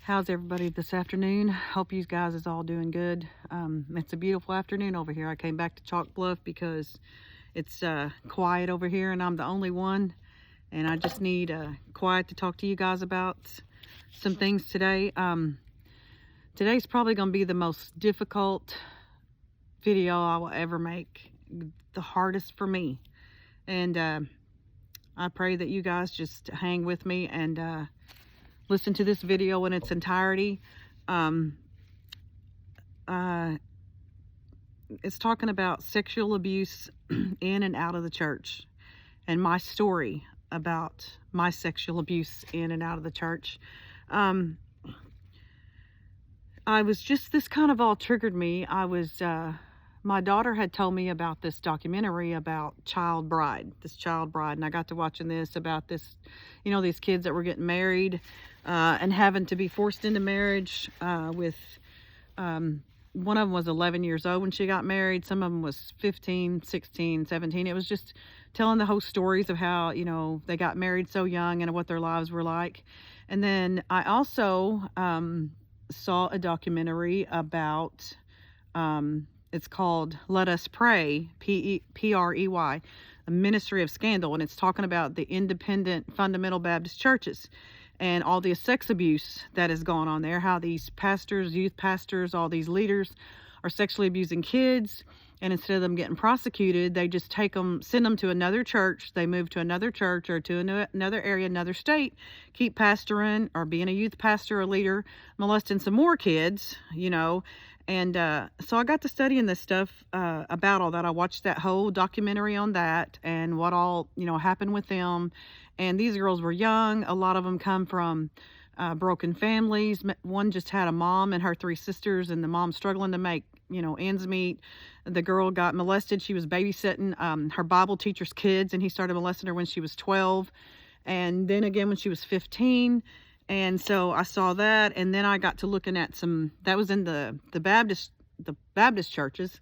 How's everybody this afternoon? Hope you guys is all doing good. It's a beautiful afternoon over here. I came back to Chalk Bluff because it's quiet over here and I'm the only one. And I just need quiet to talk to you guys about some things today. Today's probably going to be the most difficult video I will ever make. The hardest for me. And I pray that you guys just hang with me and listen to this video in its entirety. It's talking about sexual abuse in and out of the church and my story about my sexual abuse in and out of the church. I was just, this kind of all triggered me. My daughter had told me about this documentary about this child bride, and I got to watching this about this, these kids that were getting married and having to be forced into marriage with, one of them was 11 years old when she got married. Some of them was 15, 16, 17. It was just telling the whole stories of how, they got married so young and what their lives were like. And then I also saw a documentary about, it's called Let Us Pray, P-R-E-Y, a Ministry of Scandal. And it's talking about the independent fundamental Baptist churches and all the sex abuse that has gone on there, how these pastors, youth pastors, all these leaders are sexually abusing kids. And instead of them getting prosecuted, they just send them to another church. They move to another church or to another area, another state, keep pastoring or being a youth pastor or leader, molesting some more kids, And so I got to studying this stuff about all that. I watched that whole documentary on that and what all, happened with them. And these girls were young. A lot of them come from broken families. One just had a mom and her 3 sisters, and the mom struggling to make, ends meet. The girl got molested. She was babysitting her Bible teacher's kids, and he started molesting her when she was 12. And then again when she was 15. And so I saw that, and then I got to looking at that was in the Baptist churches,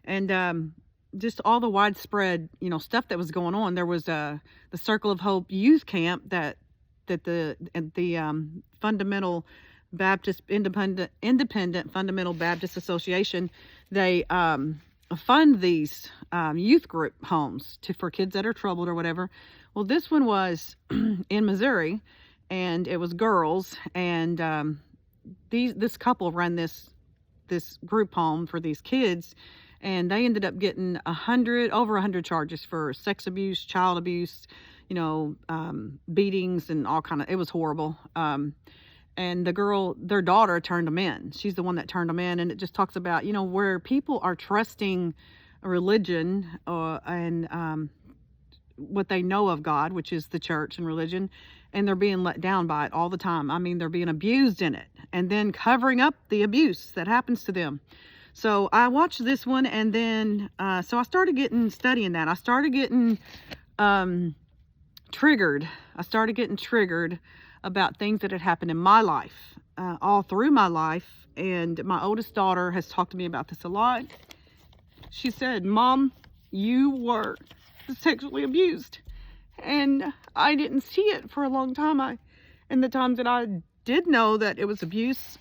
and just all the widespread, stuff that was going on. There was the Circle of Hope youth camp that the Fundamental Baptist Independent Fundamental Baptist Association, they fund these youth group homes for kids that are troubled or whatever. Well, this one was in Missouri, and it was girls, and this couple ran this group home for these kids, and they ended up getting over 100 charges for sex abuse, child abuse, beatings and all kind of. It was horrible. And their daughter turned them in. She's the one that turned them in, and it just talks about where people are trusting religion and what they know of God, which is the church and religion, and they're being let down by it all the time. I mean, they're being abused in it and then covering up the abuse that happens to them. So I watched this one, and then so I started studying that. I started getting triggered. I started getting triggered about things that had happened in my life, all through my life. And my oldest daughter has talked to me about this a lot. She said, "Mom, you were sexually abused." And I didn't see it for a long time. And the times that I did know that it was abuse,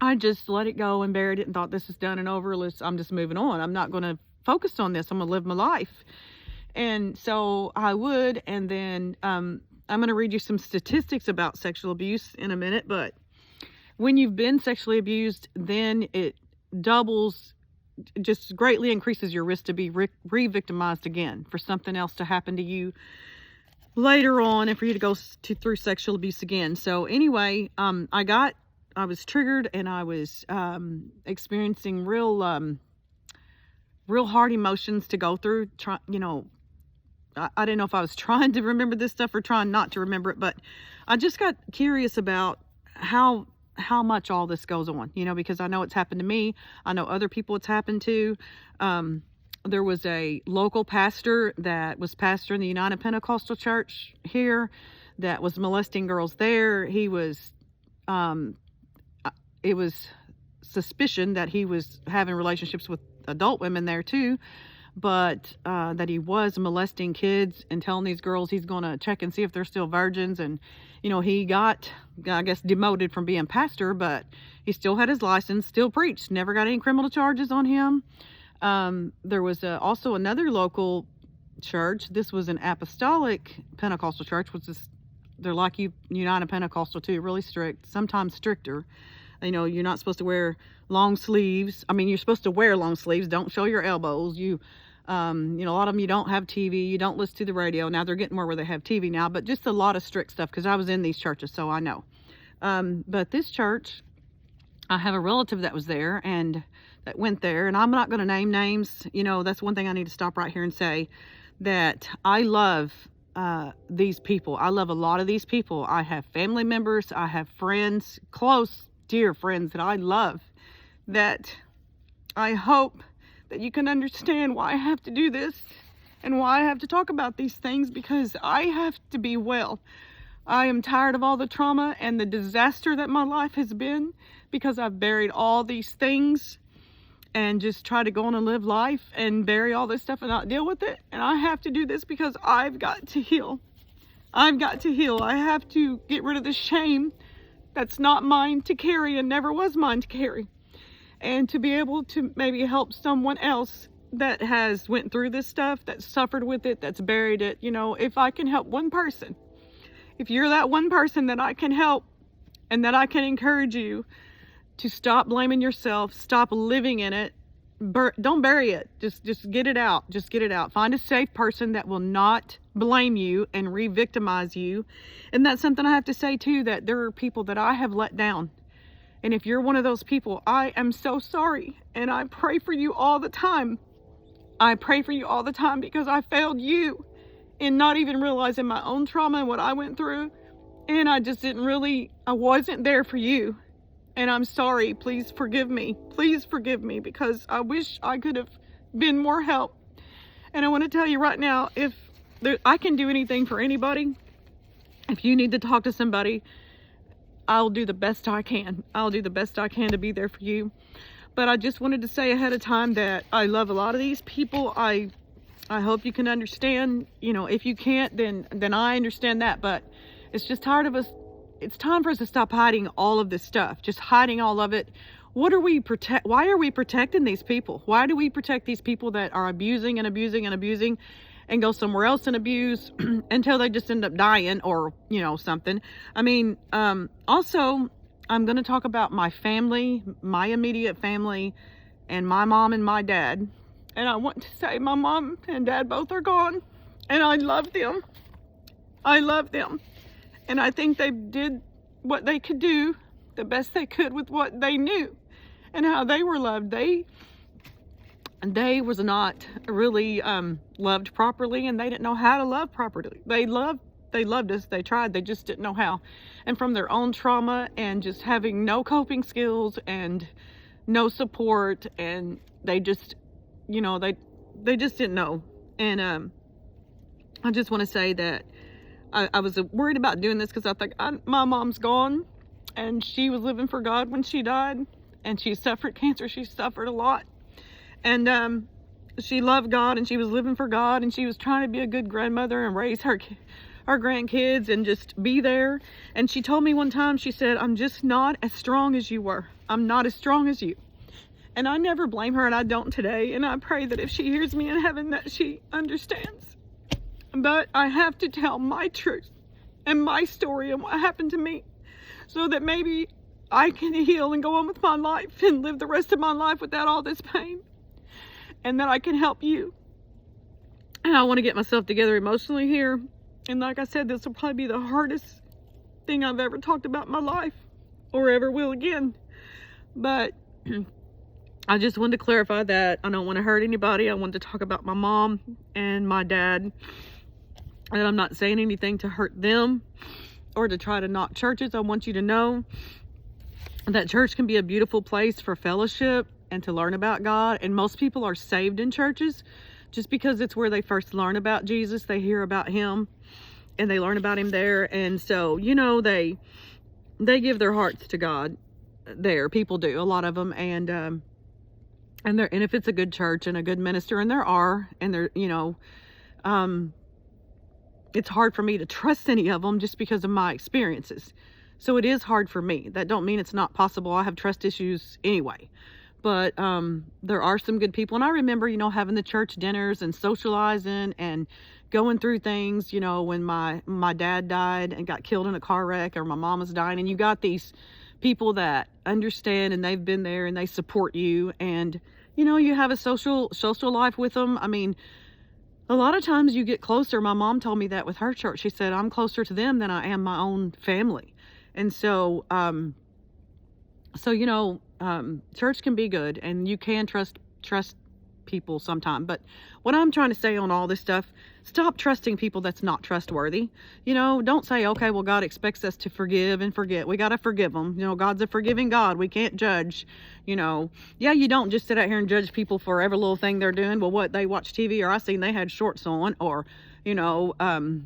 I just let it go and buried it and thought, this is done and over. I'm just moving on. I'm not going to focus on this. I'm going to live my life. And so I would. And then I'm going to read you some statistics about sexual abuse in a minute. But when you've been sexually abused, then it just greatly increases your risk to be re-victimized again, for something else to happen to you later on, and for you to go through sexual abuse again. So anyway, I was triggered, and I was experiencing real hard emotions to go through. I didn't know if I was trying to remember this stuff or trying not to remember it, but I just got curious about how much all this goes on, because I know it's happened to me. I know other people it's happened to. There was a local pastor that was pastoring the United Pentecostal Church here that was molesting girls there. He was, it was suspicion that he was having relationships with adult women there too. but that he was molesting kids and telling these girls he's going to check and see if they're still virgins. And, he got, I guess, demoted from being pastor, but he still had his license, still preached, never got any criminal charges on him. There was also another local church. This was an apostolic Pentecostal church, which is, they're like United Pentecostal too, really strict, sometimes stricter. You're not supposed to wear long sleeves. I mean, you're supposed to wear long sleeves. Don't show your elbows. A lot of them, you don't have TV. You don't listen to the radio. Now they're getting more where they have TV now, but just a lot of strict stuff, because I was in these churches, so I know. But this church, I have a relative that was there and that went there, and I'm not going to name names. That's one thing I need to stop right here and say, that I love these people. I love a lot of these people. I have family members. I have friends, close, dear friends that I love, that I hope that you can understand why I have to do this and why I have to talk about these things, because I have to be well. I am tired of all the trauma and the disaster that my life has been, because I've buried all these things and just try to go on and live life and bury all this stuff and not deal with it. And I have to do this because I've got to heal. I've got to heal. I have to get rid of the shame that's not mine to carry and never was mine to carry. And to be able to maybe help someone else that has went through this stuff, that suffered with it, that's buried it. If I can help one person, if you're that one person that I can help, and that I can encourage you to stop blaming yourself, stop living in it, don't bury it. Just get it out. Just get it out. Find a safe person that will not blame you and re-victimize you. And that's something I have to say too, that there are people that I have let down. And if you're one of those people, I am so sorry. And I pray for you all the time. I pray for you all the time, because I failed you in not even realizing my own trauma and what I went through. And I just I wasn't there for you. And I'm sorry. Please forgive me. Please forgive me, because I wish I could have been more help. And I want to tell you right now, if I can do anything for anybody, if you need to talk to somebody, I'll do the best I can. I'll do the best I can to be there for you. But I just wanted to say ahead of time that I love a lot of these people. I hope you can understand. If you can't, then I understand that. But it's just tired of us. It's time for us to stop hiding all of this stuff, just hiding all of it. Why are we protecting these people? Why do we protect these people that are abusing and abusing and abusing and go somewhere else and abuse until they just end up dying or, something? I mean, also, I'm going to talk about my family, my immediate family, and my mom and my dad. And I want to say my mom and dad both are gone, and I love them. I love them. And I think they did what they could do, the best they could with what they knew and how they were loved. They was not really loved properly, and they didn't know how to love properly. They loved us. They tried. They just didn't know how. And from their own trauma and just having no coping skills and no support, and they just, they just didn't know. And I just want to say that I was worried about doing this, because I think my mom's gone, and she was living for God when she died, and she suffered cancer. She suffered a lot, and she loved God, and she was living for God, and she was trying to be a good grandmother and raise her grandkids and just be there. And she told me one time, she said, "I'm just not as strong as you were. I'm not as strong as you." And I never blame her, and I don't today. And I pray that if she hears me in heaven, that she understands. But I have to tell my truth and my story and what happened to me, so that maybe I can heal and go on with my life and live the rest of my life without all this pain, and that I can help you. And I want to get myself together emotionally here. And like I said, this will probably be the hardest thing I've ever talked about in my life, or ever will again. But I just wanted to clarify that I don't want to hurt anybody. I wanted to talk about my mom and my dad. And I'm not saying anything to hurt them or to try to knock churches. I want you to know that church can be a beautiful place for fellowship and to learn about God. And most people are saved in churches just because it's where they first learn about Jesus. They hear about him and they learn about him there. And so, they give their hearts to God there. People do, a lot of them. And And if it's a good church and a good minister, and there are, and there, you know, um, it's hard for me to trust any of them just because of my experiences. So it is hard for me. That don't mean it's not possible. I have trust issues anyway. But there are some good people. And I remember, you know, having the church dinners and socializing and going through things, you know, when my dad died and got killed in a car wreck, or my mom was dying, and you got these people that understand and they've been there and they support you, and you know, you have a social life with them. I mean, a lot of times you get closer. My mom told me that with her church. She said, I'm closer to them than I am my own family. And so, you know, church can be good, and you can trust people sometime. But what I'm trying to say on all this stuff, stop trusting people that's not trustworthy. You know, don't say, okay, well, God expects us to forgive and forget. We got to forgive them. You know, God's a forgiving God. We can't judge. You know, yeah, you don't just sit out here and judge people for every little thing they're doing. Well, what, they watch TV, or I seen they had shorts on, or, you know,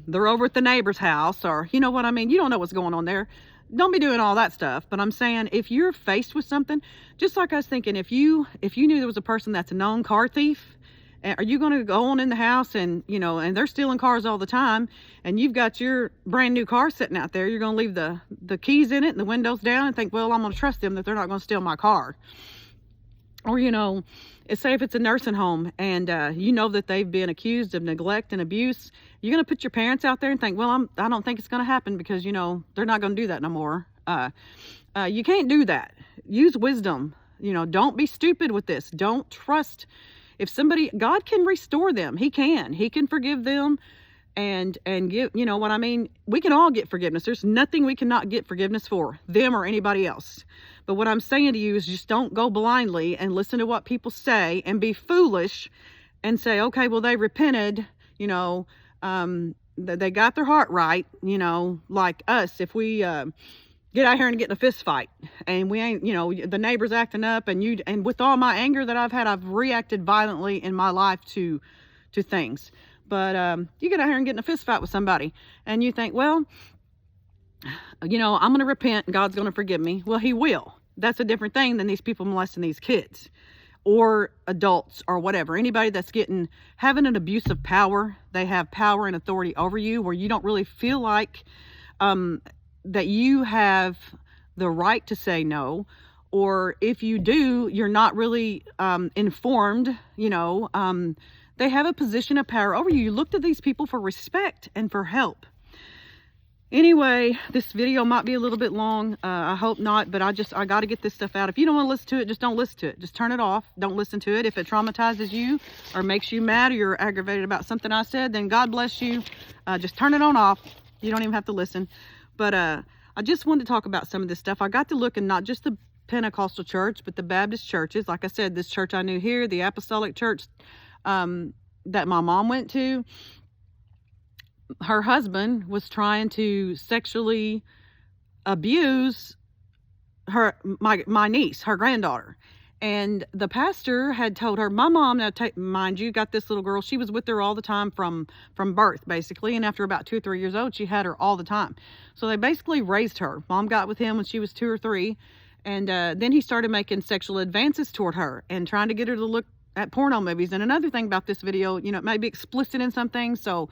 they're over at the neighbor's house, or, you know what I mean? You don't know what's going on there. Don't be doing all that stuff. But I'm saying, if you're faced with something, just like I was thinking, if you knew there was a person that's a known car thief, are you going to go on in the house and, you know, and they're stealing cars all the time, and you've got your brand new car sitting out there, you're going to leave the keys in it and the windows down and think, well, I'm going to trust them that they're not going to steal my car. Or, you know, say if it's a nursing home and you know that they've been accused of neglect and abuse, you're going to put your parents out there and think, well, I don't think it's going to happen, because, you know, they're not going to do that no more. You can't do that. Use wisdom. You know, don't be stupid with this. Don't trust. If somebody, God can restore them. He can forgive them and give, you know what I mean? We can all get forgiveness. There's nothing we cannot get forgiveness for, them or anybody else. But what I'm saying to you is, just don't go blindly and listen to what people say and be foolish and say, okay, well, they repented, you know, they got their heart right, you know, like us. If we get out here and get in a fist fight, and we ain't, you know, the neighbor's acting up, and with all my anger that I've had, I've reacted violently in my life to things. But you get out here and get in a fist fight with somebody, and you think, well, you know, I'm going to repent and God's going to forgive me. Well, he will. That's a different thing than these people molesting these kids or adults or whatever. Anybody that's having an abuse of power, they have power and authority over you where you don't really feel like that you have the right to say no. Or if you do, you're not really informed, you know, they have a position of power over you. You look to these people for respect and for help. Anyway, this video might be a little bit long. I hope not, but I got to get this stuff out. If you don't want to listen to it, just don't listen to it. Just turn it off. Don't listen to it. If it traumatizes you or makes you mad or you're aggravated about something I said, then God bless you. Just turn it on off. You don't even have to listen. But I just wanted to talk about some of this stuff. I got to look in not just the Pentecostal church, but the Baptist churches. Like I said, this church I knew here, the Apostolic Church that my mom went to, her husband was trying to sexually abuse my niece, her granddaughter. And the pastor had told her, my mom, now mind you, got this little girl, she was with her all the time from birth, basically. And after about 2 or 3 years old, she had her all the time. So they basically raised her. Mom got with him when she was 2 or 3. And then he started making sexual advances toward her and trying to get her to look at porno movies. And another thing about this video, you know, it may be explicit in some things. So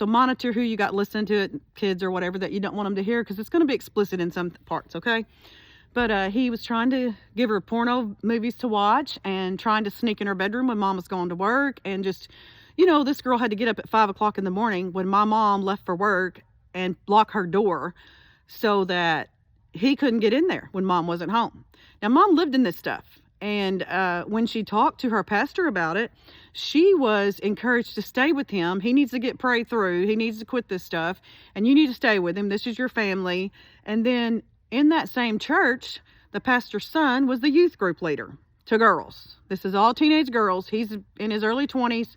monitor who you got listening to it, kids or whatever, that you don't want them to hear, because it's going to be explicit in some parts, okay? But he was trying to give her porno movies to watch and trying to sneak in her bedroom when mom was going to work. And just, you know, this girl had to get up at 5 o'clock in the morning when my mom left for work and lock her door so that he couldn't get in there when mom wasn't home. Now, mom lived in this stuff. And when she talked to her pastor about it, she was encouraged to stay with him. He needs to get prayed through. He needs to quit this stuff. And you need to stay with him. This is your family. And then in that same church, the pastor's son was the youth group leader to girls. This is all teenage girls. He's in his early 20s.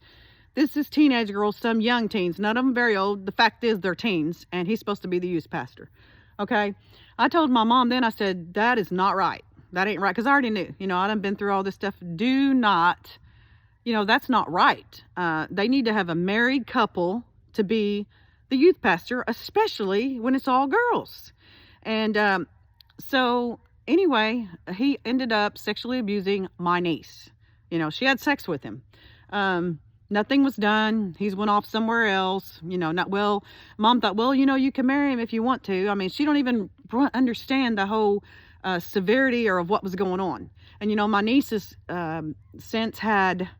This is teenage girls, some young teens. None of them very old. The fact is they're teens. And he's supposed to be the youth pastor. Okay? I told my mom then, I said, that is not right. That ain't right. Because I already knew. You know, I done been through all this stuff. Do not, you know, that's not right. They need to have a married couple to be the youth pastor, especially when it's all girls. And so anyway, he ended up sexually abusing my niece. You know, she had sex with him. Nothing was done. He's went off somewhere else. You know, not well. Mom thought, well, you know, you can marry him if you want to. I mean, she don't even understand the whole severity or of what was going on. And you know, my niece has since had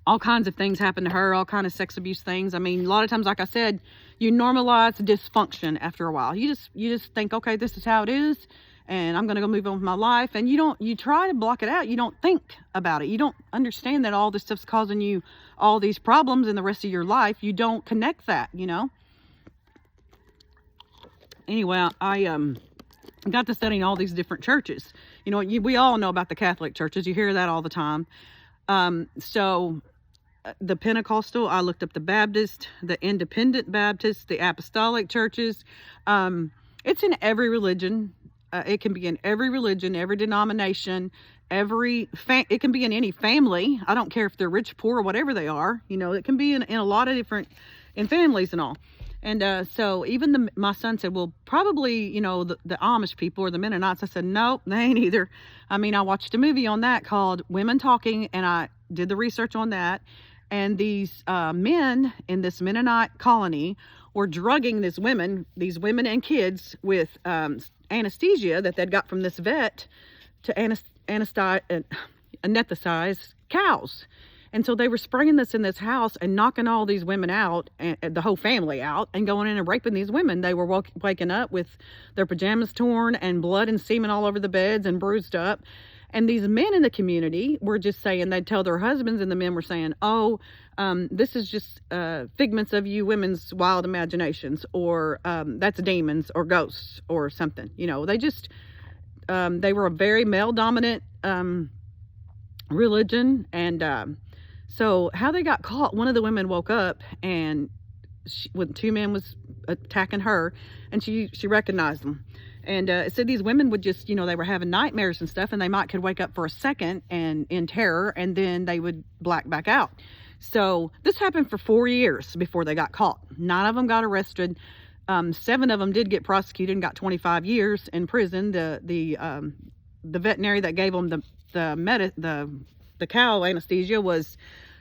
all kinds of things happen to her, all kind of sex abuse things. I mean, a lot of times, like I said, you normalize dysfunction after a while. You just think, okay, this is how it is, and I'm going to go move on with my life. And you try to block it out. You don't think about it. You don't understand that all this stuff's causing you all these problems in the rest of your life. You don't connect that, you know. Anyway, I got to studying all these different churches. You know, we all know about the Catholic churches. You hear that all the time. So the Pentecostal, I looked up the Baptist, the Independent Baptist, the Apostolic churches. It's in every religion. It can be in every religion, every denomination, it can be in any family. I don't care if they're rich, poor, or whatever they are. You know, it can be in a lot of different, in families and all. And so even my son said, well, probably, you know, the Amish people or the Mennonites. I said, nope, they ain't either. I mean, I watched a movie on that called Women Talking, and I did the research on that. And these men in this Mennonite colony were drugging these women and kids with anesthesia that they'd got from this vet to anesthetize cows. And so they were spraying this in this house and knocking all these women out, and the whole family out, and going in and raping these women. They were waking up with their pajamas torn and blood and semen all over the beds and bruised up. And these men in the community were just saying, they'd tell their husbands, and the men were saying, oh, this is just figments of you women's wild imaginations, or that's demons or ghosts or something. You know, they were a very male-dominant religion. And so how they got caught, one of the women woke up, and when two men was attacking her, and she recognized them. And it said these women would just, you know, they were having nightmares and stuff, and they could wake up for a second and in terror, and then they would black back out. So this happened for 4 years before they got caught. 9 of them got arrested. 7 of them did get prosecuted and got 25 years in prison. The veterinary that gave them the cow anesthesia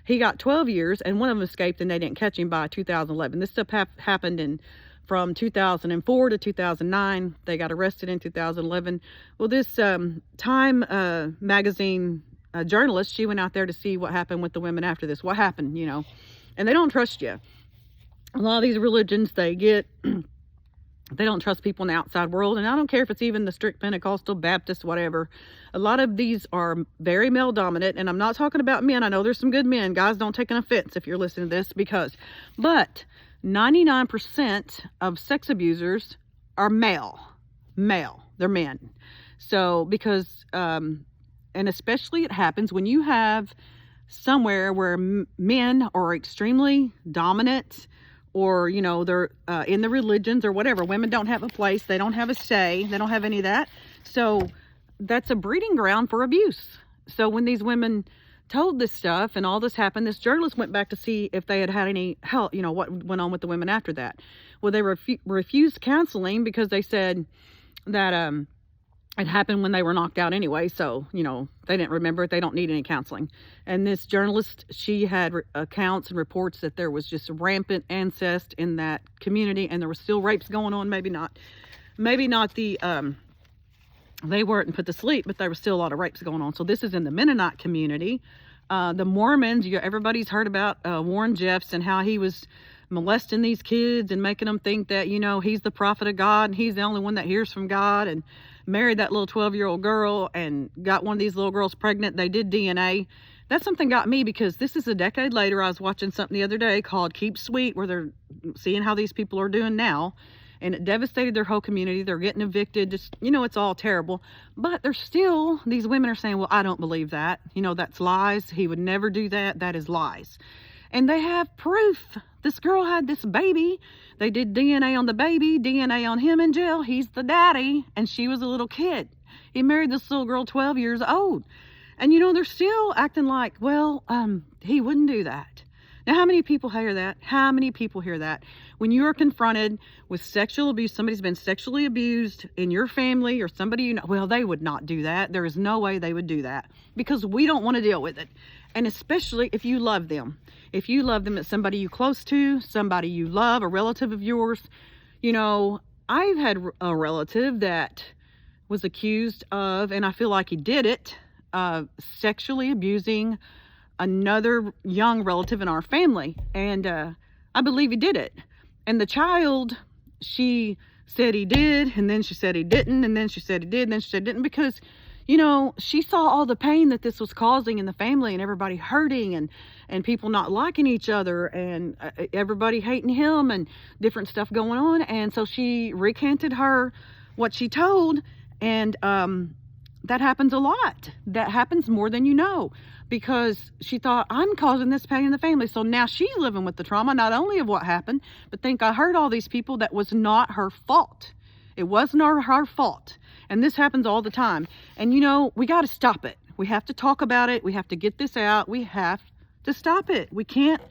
he got 12 years, and one of them escaped, and they didn't catch him by 2011. This stuff happened from 2004 to 2009. They got arrested in 2011. Well, this Time magazine journalist, she went out there to see what happened with the women after this. What happened, you know? And they don't trust you. A lot of these religions, they don't trust people in the outside world. And I don't care if it's even the strict Pentecostal, Baptist, whatever. A lot of these are very male dominant. And I'm not talking about men. I know there's some good men. Guys, don't take an offense if you're listening to this, but 99% of sex abusers are male. They're men. So because, and especially it happens when you have somewhere where men are extremely dominant, or, you know, they're in the religions or whatever. Women don't have a place. They don't have a say. They don't have any of that. So that's a breeding ground for abuse. So when these women told this stuff and all this happened, this journalist went back to see if they had any help, you know, what went on with the women after that. Well, they refused counseling because they said that it happened when they were knocked out anyway. So, you know, they didn't remember it. They don't need any counseling. And this journalist, she had accounts and reports that there was just rampant incest in that community, and there were still rapes going on. Maybe not the, they weren't put to sleep, but there was still a lot of rapes going on. So this is in the Mennonite community. The Mormons, everybody's heard about Warren Jeffs and how he was molesting these kids and making them think that, you know, he's the prophet of God and he's the only one that hears from God, and married that little 12-year-old girl and got one of these little girls pregnant. They did DNA. That something got me, because this is a decade later. I was watching something the other day called Keep Sweet, where they're seeing how these people are doing now, and it devastated their whole community. They're getting evicted. Just, you know, it's all terrible. But there's still, these women are saying, well, I don't believe that. You know, that's lies. He would never do that. That is lies. And they have proof. This girl had this baby. They did DNA on the baby, DNA on him in jail. He's the daddy, and she was a little kid. He married this little girl 12 years old. And, you know, they're still acting like, well, he wouldn't do that. Now, how many people hear that? How many people hear that? When you are confronted with sexual abuse, somebody's been sexually abused in your family or somebody you know, well, they would not do that. There is no way they would do that because we don't want to deal with it. And especially if you love them. If you love them, it's somebody you close to, somebody you love, a relative of yours. You know, I've had a relative that was accused of, and I feel like he did it, sexually abusing another young relative in our family. And I believe he did it. And the child, she said he did, and then she said he didn't, and then she said he did, and then she said he didn't, because, you know, she saw all the pain that this was causing in the family and everybody hurting and people not liking each other and everybody hating him and different stuff going on. And so she recanted what she told, and that happens a lot. That happens more than you know, because she thought, I'm causing this pain in the family. So now she's living with the trauma, not only of what happened, but think I hurt all these people. That was not her fault. It wasn't her fault. And this happens all the time. And you know, we got to stop it. We have to talk about it. We have to get this out. We have to stop it. We can't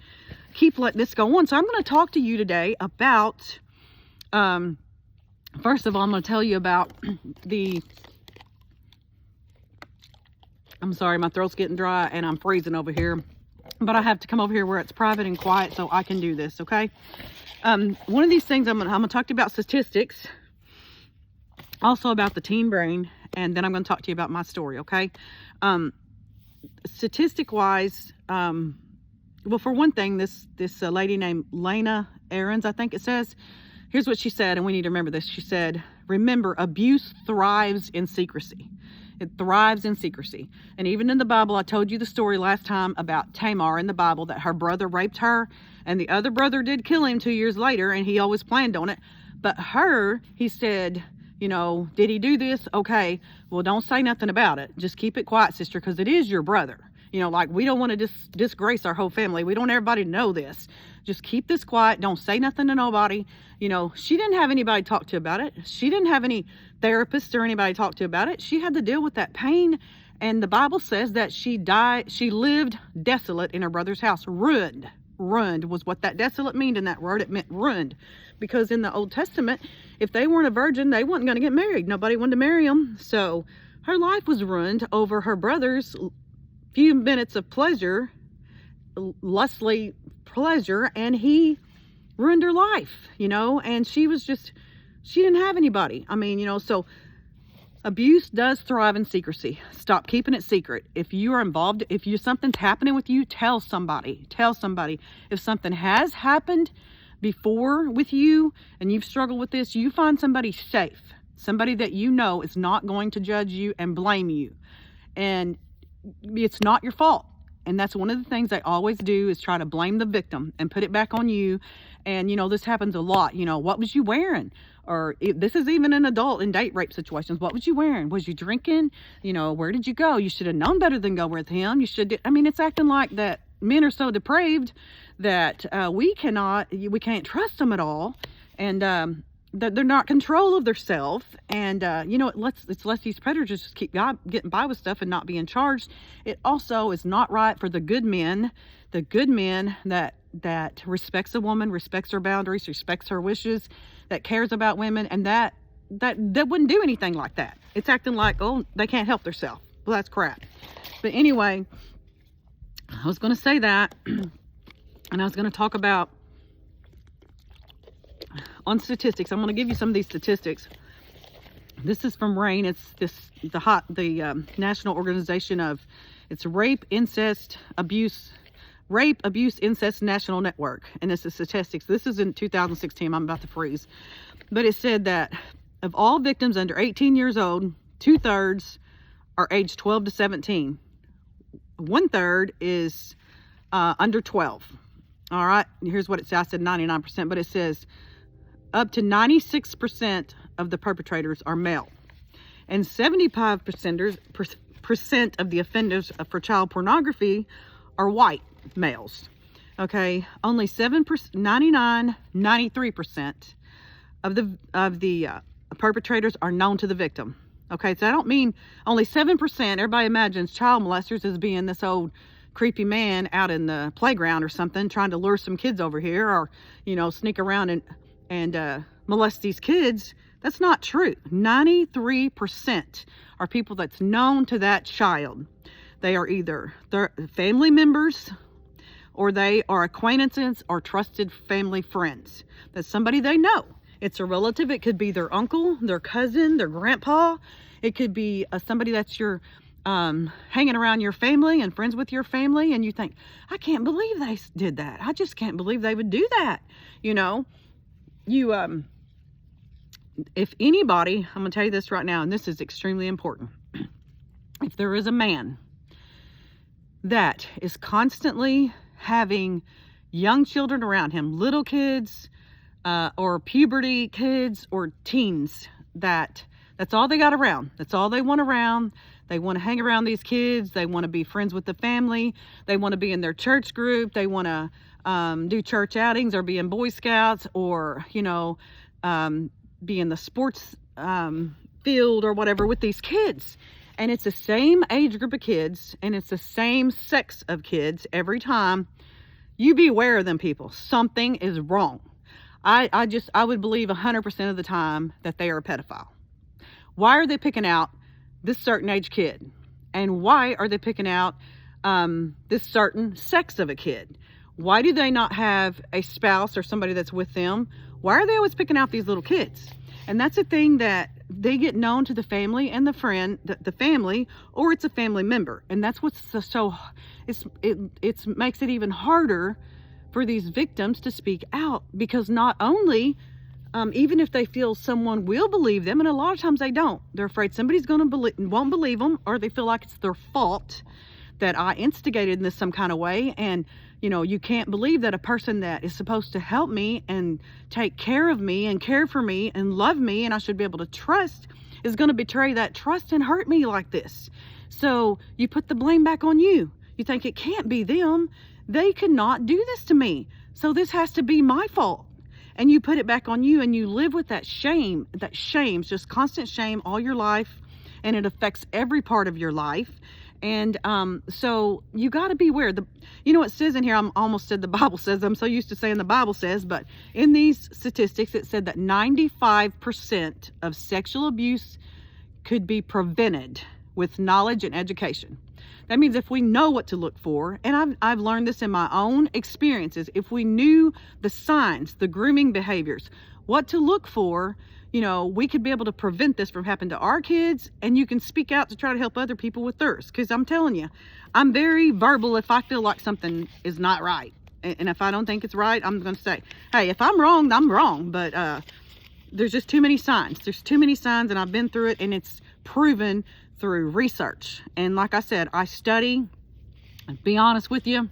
keep letting this go on. So I'm going to talk to you today about, first of all, I'm going to tell you about I'm sorry, my throat's getting dry and I'm freezing over here, but I have to come over here where it's private and quiet so I can do this, okay? One of these things, I'm gonna talk to you about statistics, also about the teen brain, and then I'm gonna talk to you about my story, okay? Statistic-wise, well, for one thing, this lady named Lena Ahrens, I think it says, here's what she said, and we need to remember this. She said, remember, abuse thrives in secrecy. It thrives in secrecy. And even in the Bible, I told you the story last time about Tamar in the Bible, that her brother raped her, and the other brother did kill him 2 years later, and he always planned on it. But her, he said, you know, did he do this? Okay, well, don't say nothing about it. Just keep it quiet, sister, because it is your brother. You know, like, we don't want to disgrace our whole family. We don't want everybody to know this. Just keep this quiet. Don't say nothing to nobody. You know, she didn't have anybody to talk to about it. She didn't have any therapist or anybody to talk to about it. She had to deal with that pain. And the Bible says that she lived desolate in her brother's house. Ruined was what that desolate meant in that word. It meant ruined. Because in the Old Testament, if they weren't a virgin, they weren't going to get married. Nobody wanted to marry them. So her life was ruined over her brother's few minutes of pleasure, lustly pleasure, and he ruined her life, you know. And she didn't have anybody. I mean, you know, so abuse does thrive in secrecy. Stop keeping it secret. If you are involved, if something's happening with you, tell somebody. If something has happened before with you and you've struggled with this, you find somebody safe, somebody that you know is not going to judge you and blame you, and it's not your fault. And that's one of the things they always do, is try to blame the victim and put it back on you. And you know, this happens a lot. You know, what was you wearing? Or this is even an adult in date rape situations. What was you wearing? Was you drinking? You know, where did you go? You should have known better than go with him. I mean, it's acting like that men are so depraved that we can't trust them at all. And that they're not control of themselves. And you know, it's lets these predators just keep getting by with stuff and not being charged. It also is not right for the good men that respects a woman, respects her boundaries, respects her wishes, that cares about women, and that wouldn't do anything like that. It's acting like, oh, they can't help themselves. Well, that's crap. But anyway, I was going to say that, and I was going to talk about on statistics. I'm going to give you some of these statistics. This is from RAINN. It's the National Organization of, it's Rape, Abuse, Incest National Network. And it's the statistics. This is in 2016. I'm about to freeze. But it said that of all victims under 18 years old, 2/3 are aged 12 to 17. 1/3 is under 12. All right. Here's what it says. I said 99%, but it says up to 96% of the perpetrators are male, and 75% of the offenders for child pornography are white males. Okay, only 93% of the perpetrators are known to the victim. Okay, so I don't mean only 7%. Everybody imagines child molesters as being this old creepy man out in the playground or something trying to lure some kids over here, or, you know, sneak around and molest these kids. That's not true. 93% are people that's known to that child. They are either their family members, or they are acquaintances or trusted family friends. That's somebody they know. It's a relative. It could be their uncle, their cousin, their grandpa. It could be somebody that's your hanging around your family and friends with your family, and you think, I can't believe they did that. I just can't believe they would do that. You know, you if anybody, I'm going to tell you this right now, and this is extremely important. If there is a man that is constantly having young children around him, little kids, or puberty kids or teens, that's all they got around. That's all they want around. They want to hang around these kids. They want to be friends with the family. They want to be in their church group. They want to do church outings or be in Boy Scouts, or, you know, be in the sports field or whatever with these kids. And it's the same age group of kids, and it's the same sex of kids every time. You be aware of them, people. Something is wrong. I would believe 100% of the time that they are a pedophile. Why are they picking out this certain age kid? And why are they picking out this certain sex of a kid? Why do they not have a spouse or somebody that's with them? Why are they always picking out these little kids? And that's a thing that they get known to the family and the friend, the family, or it's a family member. And that's what's it makes it even harder for these victims to speak out, because not only, even if they feel someone will believe them, and a lot of times they don't, they're afraid somebody's won't believe them, or they feel like it's their fault that I instigated this some kind of way. And, you know, you can't believe that a person that is supposed to help me and take care of me and care for me and love me, and I should be able to trust, is going to betray that trust and hurt me like this. So you put the blame back on you. You think it can't be them. They could not do this to me, so this has to be my fault. And you put it back on you, and you live with that shame. That shame's just constant shame all your life, and it affects every part of your life. And so you got to be aware. You know, it says in here, I almost said the Bible says, I'm so used to saying the Bible says, but in these statistics, it said that 95% of sexual abuse could be prevented with knowledge and education. That means if we know what to look for, and I've learned this in my own experiences, if we knew the signs, the grooming behaviors, what to look for, you know, we could be able to prevent this from happening to our kids, and you can speak out to try to help other people with theirs. Because I'm telling you, I'm very verbal if I feel like something is not right. And if I don't think it's right, I'm going to say, hey, if I'm wrong, I'm wrong. But there's just too many signs. There's too many signs, and I've been through it, and it's proven through research. And like I said, I study. And be honest with you,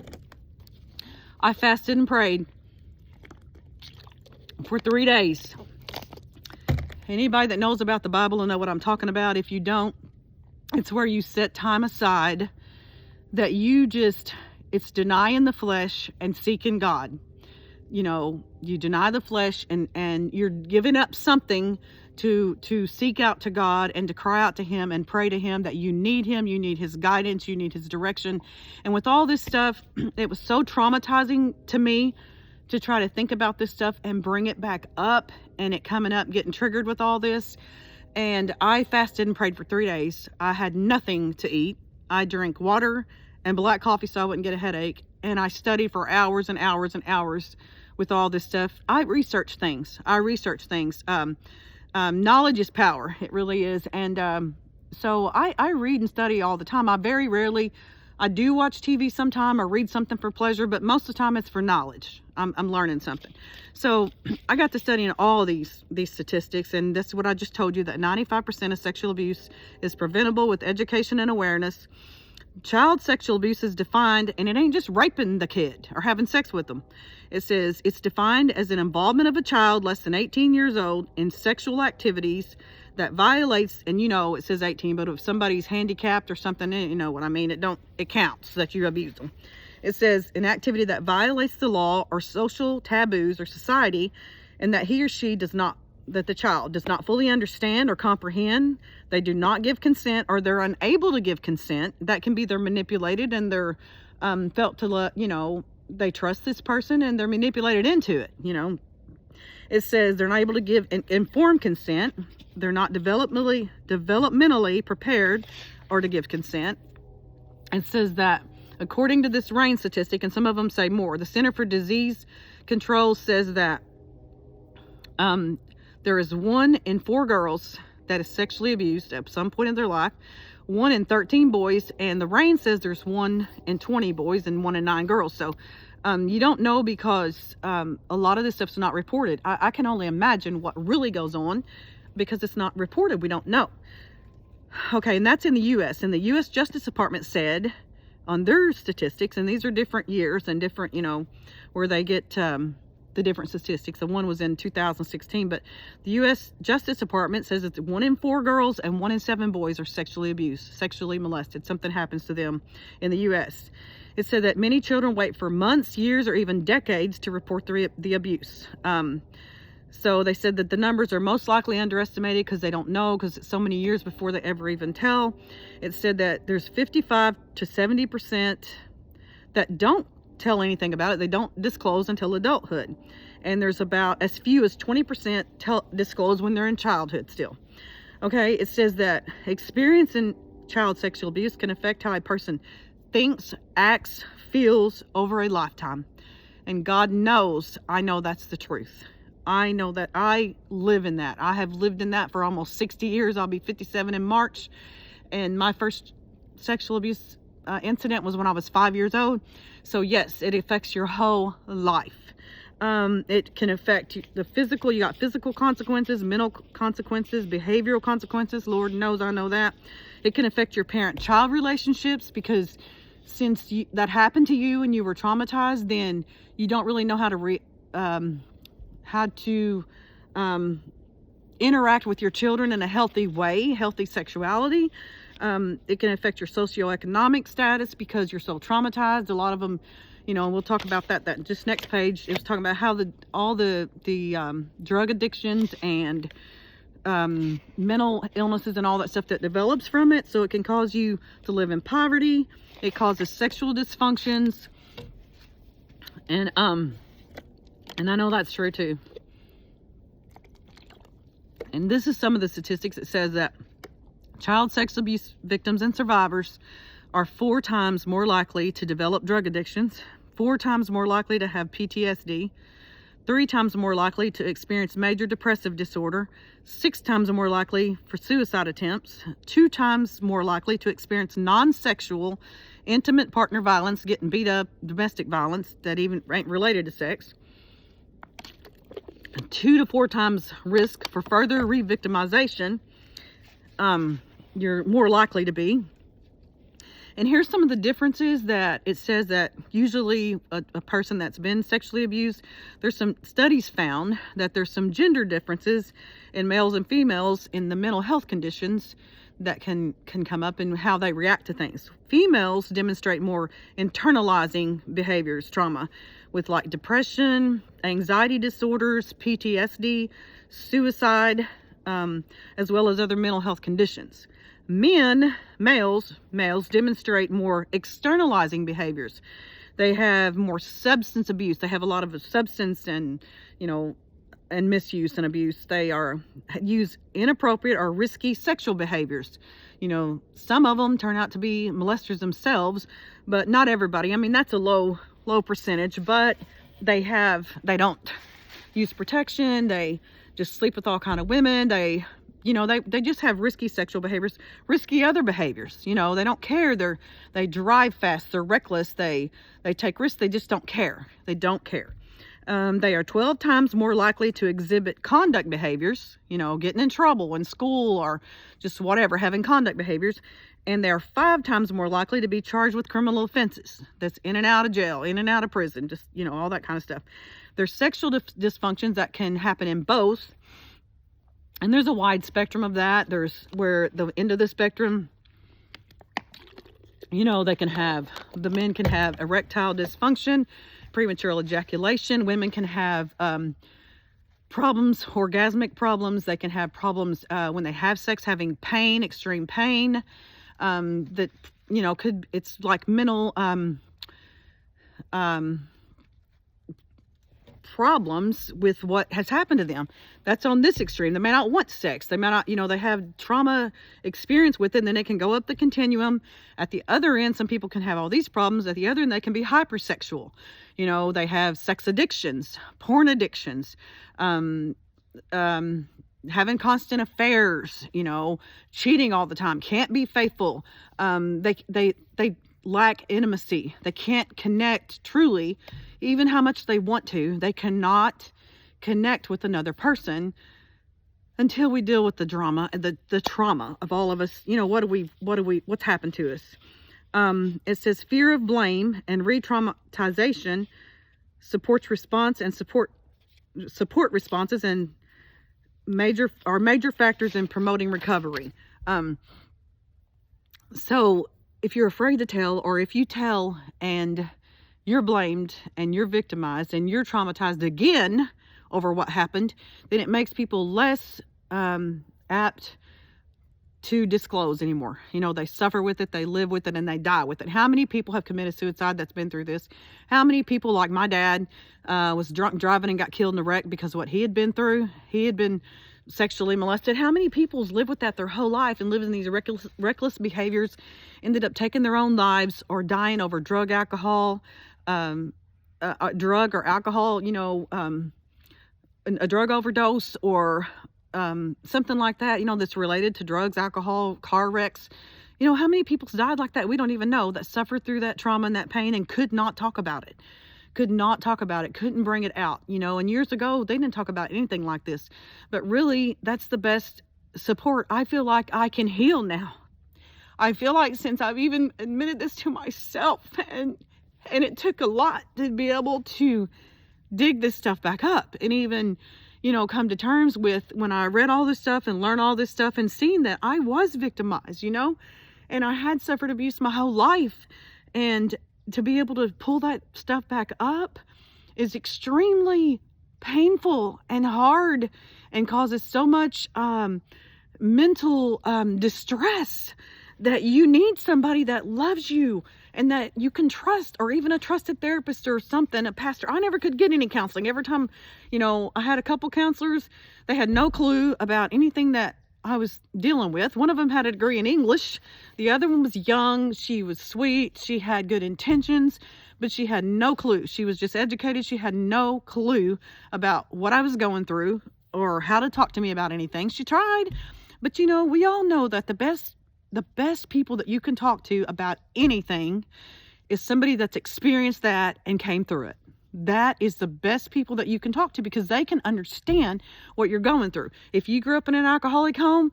I fasted and prayed for 3 days. Anybody that knows about the Bible will know what I'm talking about. If you don't, it's where you set time aside that it's denying the flesh and seeking God. You know, you deny the flesh, and you're giving up something to seek out to God and to cry out to Him and pray to Him that you need Him, you need His guidance, you need His direction. And with all this stuff, it was so traumatizing to me to try to think about this stuff and bring it back up, and it coming up, getting triggered with all this. And I fasted and prayed for 3 days. I had nothing to eat. I drank water and black coffee so I wouldn't get a headache. And I studied for hours and hours and hours with all this stuff. I research things. Knowledge is power. It really is. And so I read and study all the time. I do watch TV sometime or read something for pleasure, but most of the time it's for knowledge. I'm learning something. So I got to studying all these statistics, and that's what I just told you, that 95% of sexual abuse is preventable with education and awareness. Child sexual abuse is defined, and it ain't just raping the kid or having sex with them. It says it's defined as an involvement of a child less than 18 years old in sexual activities that violates, and you know, it says 18, but if somebody's handicapped or something, you know what I mean, it counts that you abuse them. It says an activity that violates the law or social taboos or society, and that he or she that the child does not fully understand or comprehend. They do not give consent, or they're unable to give consent. That can be they're manipulated, and they're felt to let, they trust this person and they're manipulated into it. It says they're not able to give informed consent. They're not developmentally prepared or to give consent. It says that according to this RAINN statistic, and some of them say more, the Center for Disease Control says that there is 1 in 4 girls that is sexually abused at some point in their life, 1 in 13 boys, and the RAINN says there's 1 in 20 boys and 1 in 9 girls. So you don't know because a lot of this stuff's not reported. I can only imagine what really goes on because it's not reported. We don't know. Okay, and that's in the U.S. And the U.S. Justice Department said on their statistics, and these are different years and different, where they get the different statistics. The one was in 2016, but the U.S. Justice Department says that 1 in 4 girls and 1 in 7 boys are sexually abused, sexually molested. Something happens to them in the U.S. It said that many children wait for months, years, or even decades to report the abuse. So they said that the numbers are most likely underestimated because they don't know, because it's so many years before they ever even tell. It said that there's 55 to 70% that don't tell anything about it. They don't disclose until adulthood. And there's about as few as 20% disclose when they're in childhood still. Okay, it says that experiencing child sexual abuse can affect how a person thinks, acts, feels over a lifetime. And God knows, I know that's the truth. I know that I live in that. I have lived in that for almost 60 years. I'll be 57 in March. And my first sexual abuse incident was when I was 5 years old. So yes, it affects your whole life. It can affect the physical. You got physical consequences, mental consequences, behavioral consequences. Lord knows I know that. It can affect your parent-child relationships, because since that happened to you and you were traumatized, then you don't really know how to interact with your children in a healthy way, healthy sexuality. It can affect your socioeconomic status because you're so traumatized. A lot of them, we'll talk about that just next page. It was talking about how all the drug addictions and mental illnesses and all that stuff that develops from it. So it can cause you to live in poverty. It causes sexual dysfunctions. And I know that's true too. And this is some of the statistics. It says that child sex abuse victims and survivors are 4 times more likely to develop drug addictions, 4 times more likely to have PTSD, 3 times more likely to experience major depressive disorder, 6 times more likely for suicide attempts, 2 times more likely to experience non-sexual intimate partner violence, getting beat up, domestic violence that even ain't related to sex, 2 to 4 times risk for further re-victimization. You're more likely to be. And here's some of the differences that it says that usually a person that's been sexually abused, there's some studies found that there's some gender differences in males and females in the mental health conditions that can come up and how they react to things. Females demonstrate more internalizing behaviors, trauma, with like depression, anxiety disorders, PTSD, suicide, as well as other mental health conditions. Males demonstrate more externalizing behaviors. They have more substance abuse. They have a lot of substance and misuse and abuse. They use inappropriate or risky sexual behaviors. Some of them turn out to be molesters themselves, but not everybody. I mean, that's a low percentage, but they don't use protection. They just sleep with all kind of women. They just have risky sexual behaviors, risky other behaviors. They don't care. They drive fast. They're reckless. They take risks. They just don't care. They don't care. They are 12 times more likely to exhibit conduct behaviors, getting in trouble in school or just whatever, having conduct behaviors. And they're 5 times more likely to be charged with criminal offenses. That's in and out of jail, in and out of prison, just, all that kind of stuff. There's sexual dysfunctions that can happen in both. And there's a wide spectrum of that. There's where the end of the spectrum, the men can have erectile dysfunction, premature ejaculation. Women can have problems, orgasmic problems. They can have problems when they have sex, having pain, extreme pain. It's like mental problems with what has happened to them. That's on this extreme. They may not want sex. They may not, they have trauma experience with it, and then it can go up the continuum. At the other end, some people can have all these problems. At the other end, they can be hypersexual. They have sex addictions, porn addictions, having constant affairs, cheating all the time, can't be faithful. They lack intimacy. They can't connect truly, even how much they want to. They cannot connect with another person until we deal with the drama, the trauma of all of us. What's happened to us? It says fear of blame and re-traumatization supports response and support responses and major factors in promoting recovery. So if you're afraid to tell, or if you tell and you're blamed and you're victimized and you're traumatized again over what happened, then it makes people less apt to disclose anymore. They suffer with it, they live with it, and they die with it. How many people have committed suicide that's been through this? How many people, like my dad, was drunk driving and got killed in a wreck because of what he had been through? He had been sexually molested. How many people live with that their whole life and live in these reckless behaviors, ended up taking their own lives or dying over drug or alcohol, a drug overdose, or something like that, that's related to drugs, alcohol, car wrecks. How many people's died like that? We don't even know, that suffered through that trauma and that pain and could not talk about it, couldn't bring it out, and years ago, they didn't talk about anything like this. But really, that's the best support. I feel like I can heal now. I feel like, since I've even admitted this to myself, and it took a lot to be able to dig this stuff back up, and even, come to terms with, when I read all this stuff and learned all this stuff and seen that I was victimized, and I had suffered abuse my whole life. And to be able to pull that stuff back up is extremely painful and hard, and causes so much mental distress, that you need somebody that loves you and that you can trust, or even a trusted therapist or something, a pastor. I never could get any counseling. Every time, I had a couple counselors, they had no clue about anything that I was dealing with. One of them had a degree in English. The other one was young. She was sweet. She had good intentions, but she had no clue. She was just educated. She had no clue about what I was going through or how to talk to me about anything. She tried, but we all know that the best people that you can talk to about anything is somebody that's experienced that and came through it. That is the best people that you can talk to, because they can understand what you're going through. If you grew up in an alcoholic home,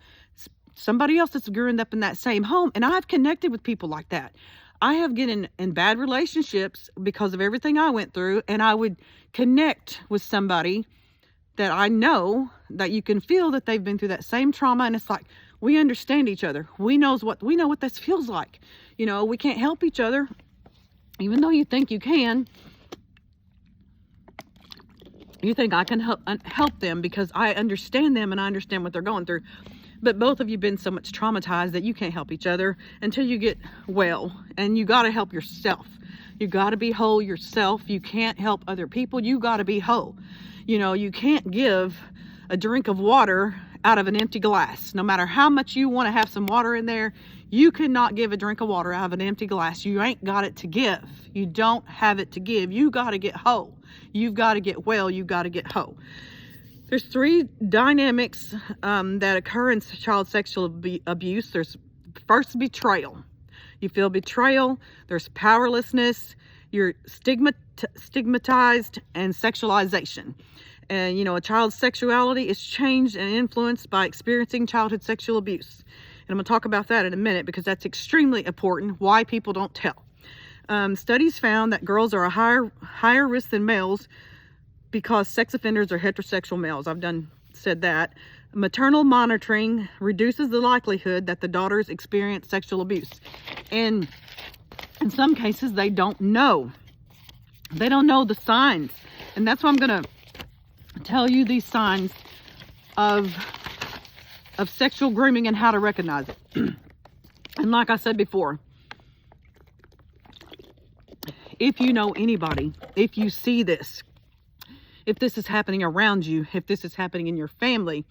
somebody else that's grown up in that same home, and I've connected with people like that. I have gotten in bad relationships because of everything I went through, and I would connect with somebody that I know that you can feel that they've been through that same trauma, and it's like, we understand each other. We know what this feels like. We can't help each other, even though you think you can. You think I can help them because I understand them and I understand what they're going through. But both of you have been so much traumatized that you can't help each other until you get well. And you got to help yourself. You got to be whole yourself. You can't help other people. You got to be whole. You can't give a drink of water out of an empty glass. No matter how much you want to have some water in there, you cannot give a drink of water out of an empty glass. You ain't got it to give. You don't have it to give. You got to get whole. You've got to get well. You've got to get whole. There's three dynamics that occur in child sexual abuse. There's first betrayal. You feel betrayal. There's powerlessness. You're stigmatized, and sexualization. And, a child's sexuality is changed and influenced by experiencing childhood sexual abuse. And I'm going to talk about that in a minute, because that's extremely important, why people don't tell. Studies found that girls are a higher risk than males because sex offenders are heterosexual males. I've said that. Maternal monitoring reduces the likelihood that the daughters experience sexual abuse. And in some cases, they don't know. They don't know the signs. And that's why I'm going to tell you these signs of sexual grooming and how to recognize it. And like I said before, If you know anybody, if you see this, if this is happening around you, if this is happening in your family,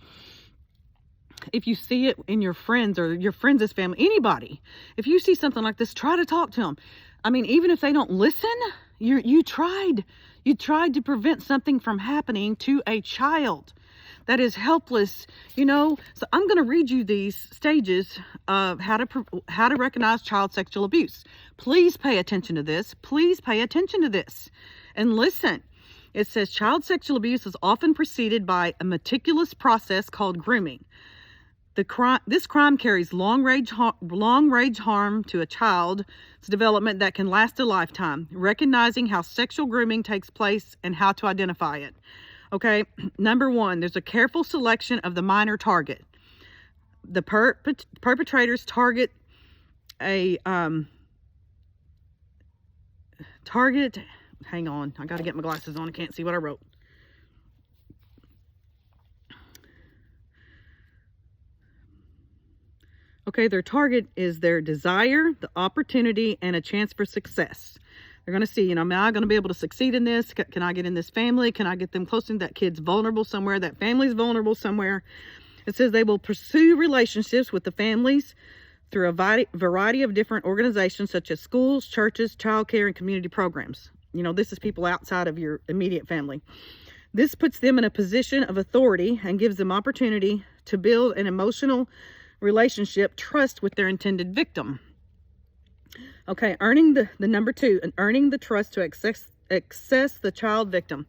if you see it in your friends or your friends' family, anybody, if you see something like this, try to talk to them. I mean, even if they don't listen, you tried to prevent something from happening to a child that is helpless, So I'm going to read you these stages of how to recognize child sexual abuse. Please pay attention to this. Please pay attention to this and listen. It says child sexual abuse is often preceded by a meticulous process called grooming. This crime carries long-range harm to a child's development that can last a lifetime. Recognizing how sexual grooming takes place and how to identify it. Okay, number one, there's a careful selection of the minor target. The perpetrators target hang on, I got to get my glasses on. I can't see what I wrote. Okay, their target is their desire, the opportunity, and a chance for success. They're going to see, am I going to be able to succeed in this? Can I get in this family? Can I get them close to that kid's vulnerable somewhere? That family's vulnerable somewhere. It says they will pursue relationships with the families through a variety of different organizations such as schools, churches, childcare, and community programs. This is people outside of your immediate family. This puts them in a position of authority and gives them opportunity to build an emotional relationship, trust with their intended victim. Okay, earning the number two, and earning the trust to access the child victim.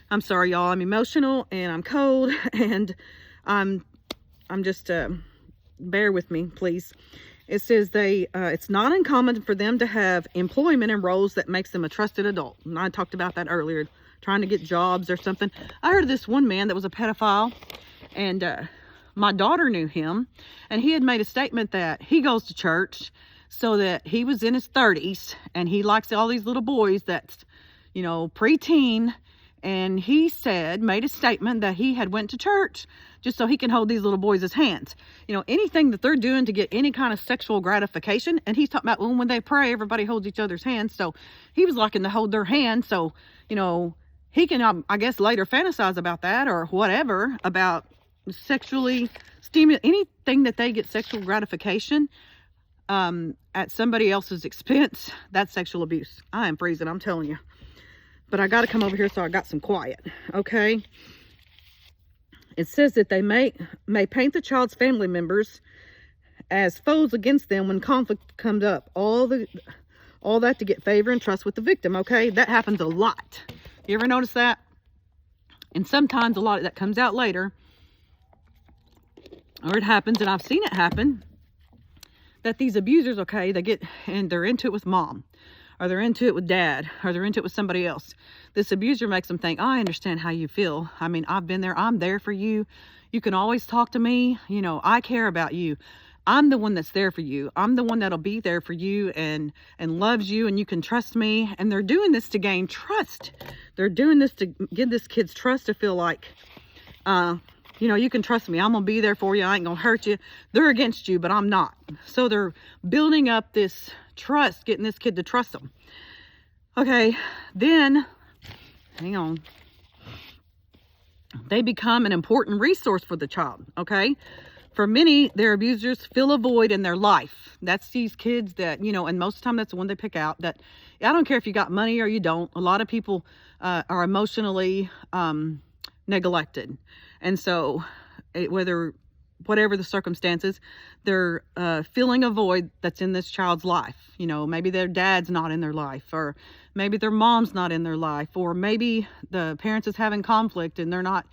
I'm sorry, y'all. I'm emotional and I'm cold, and I'm just bear with me, please. It says it's not uncommon for them to have employment in roles that makes them a trusted adult. And I talked about that earlier, trying to get jobs or something. I heard of this one man that was a pedophile, and my daughter knew him, and he had made a statement that he goes to church so that he was in his 30s and he likes all these little boys that's, preteen. And he made a statement that he had went to church just so he can hold these little boys' hands. Anything that they're doing to get any kind of sexual gratification. And he's talking about when they pray, everybody holds each other's hands. So he was liking to hold their hands. So, he can, I guess, later fantasize about that or whatever, about sexually stimulate anything that they get sexual gratification at somebody else's expense. That's sexual abuse. I am freezing, I'm telling you. But I got to come over here so I got some quiet. Okay. It says that they may paint the child's family members as foes against them when conflict comes up. All that to get favor and trust with the victim. Okay. That happens a lot. You ever notice that? And sometimes a lot of that comes out later. Or it happens, and I've seen it happen, that these abusers, okay, they're into it with mom, or they're into it with dad, or they're into it with somebody else. This abuser makes them think, I understand how you feel. I mean, I've been there. I'm there for you. You can always talk to me. I care about you. I'm the one that's there for you. I'm the one that'll be there for you and loves you, and you can trust me. And they're doing this to gain trust. They're doing this to give this kid's trust to feel like, you can trust me. I'm going to be there for you. I ain't going to hurt you. They're against you, but I'm not. So they're building up this trust, getting this kid to trust them. Okay, then, hang on. They become an important resource for the child, okay? For many, their abusers fill a void in their life. That's these kids that, and most of the time that's the one they pick out. That, I don't care if you got money or you don't. A lot of people are emotionally neglected. And so whatever the circumstances, they're filling a void that's in this child's life. Maybe their dad's not in their life, or maybe their mom's not in their life, or maybe the parents is having conflict and they're not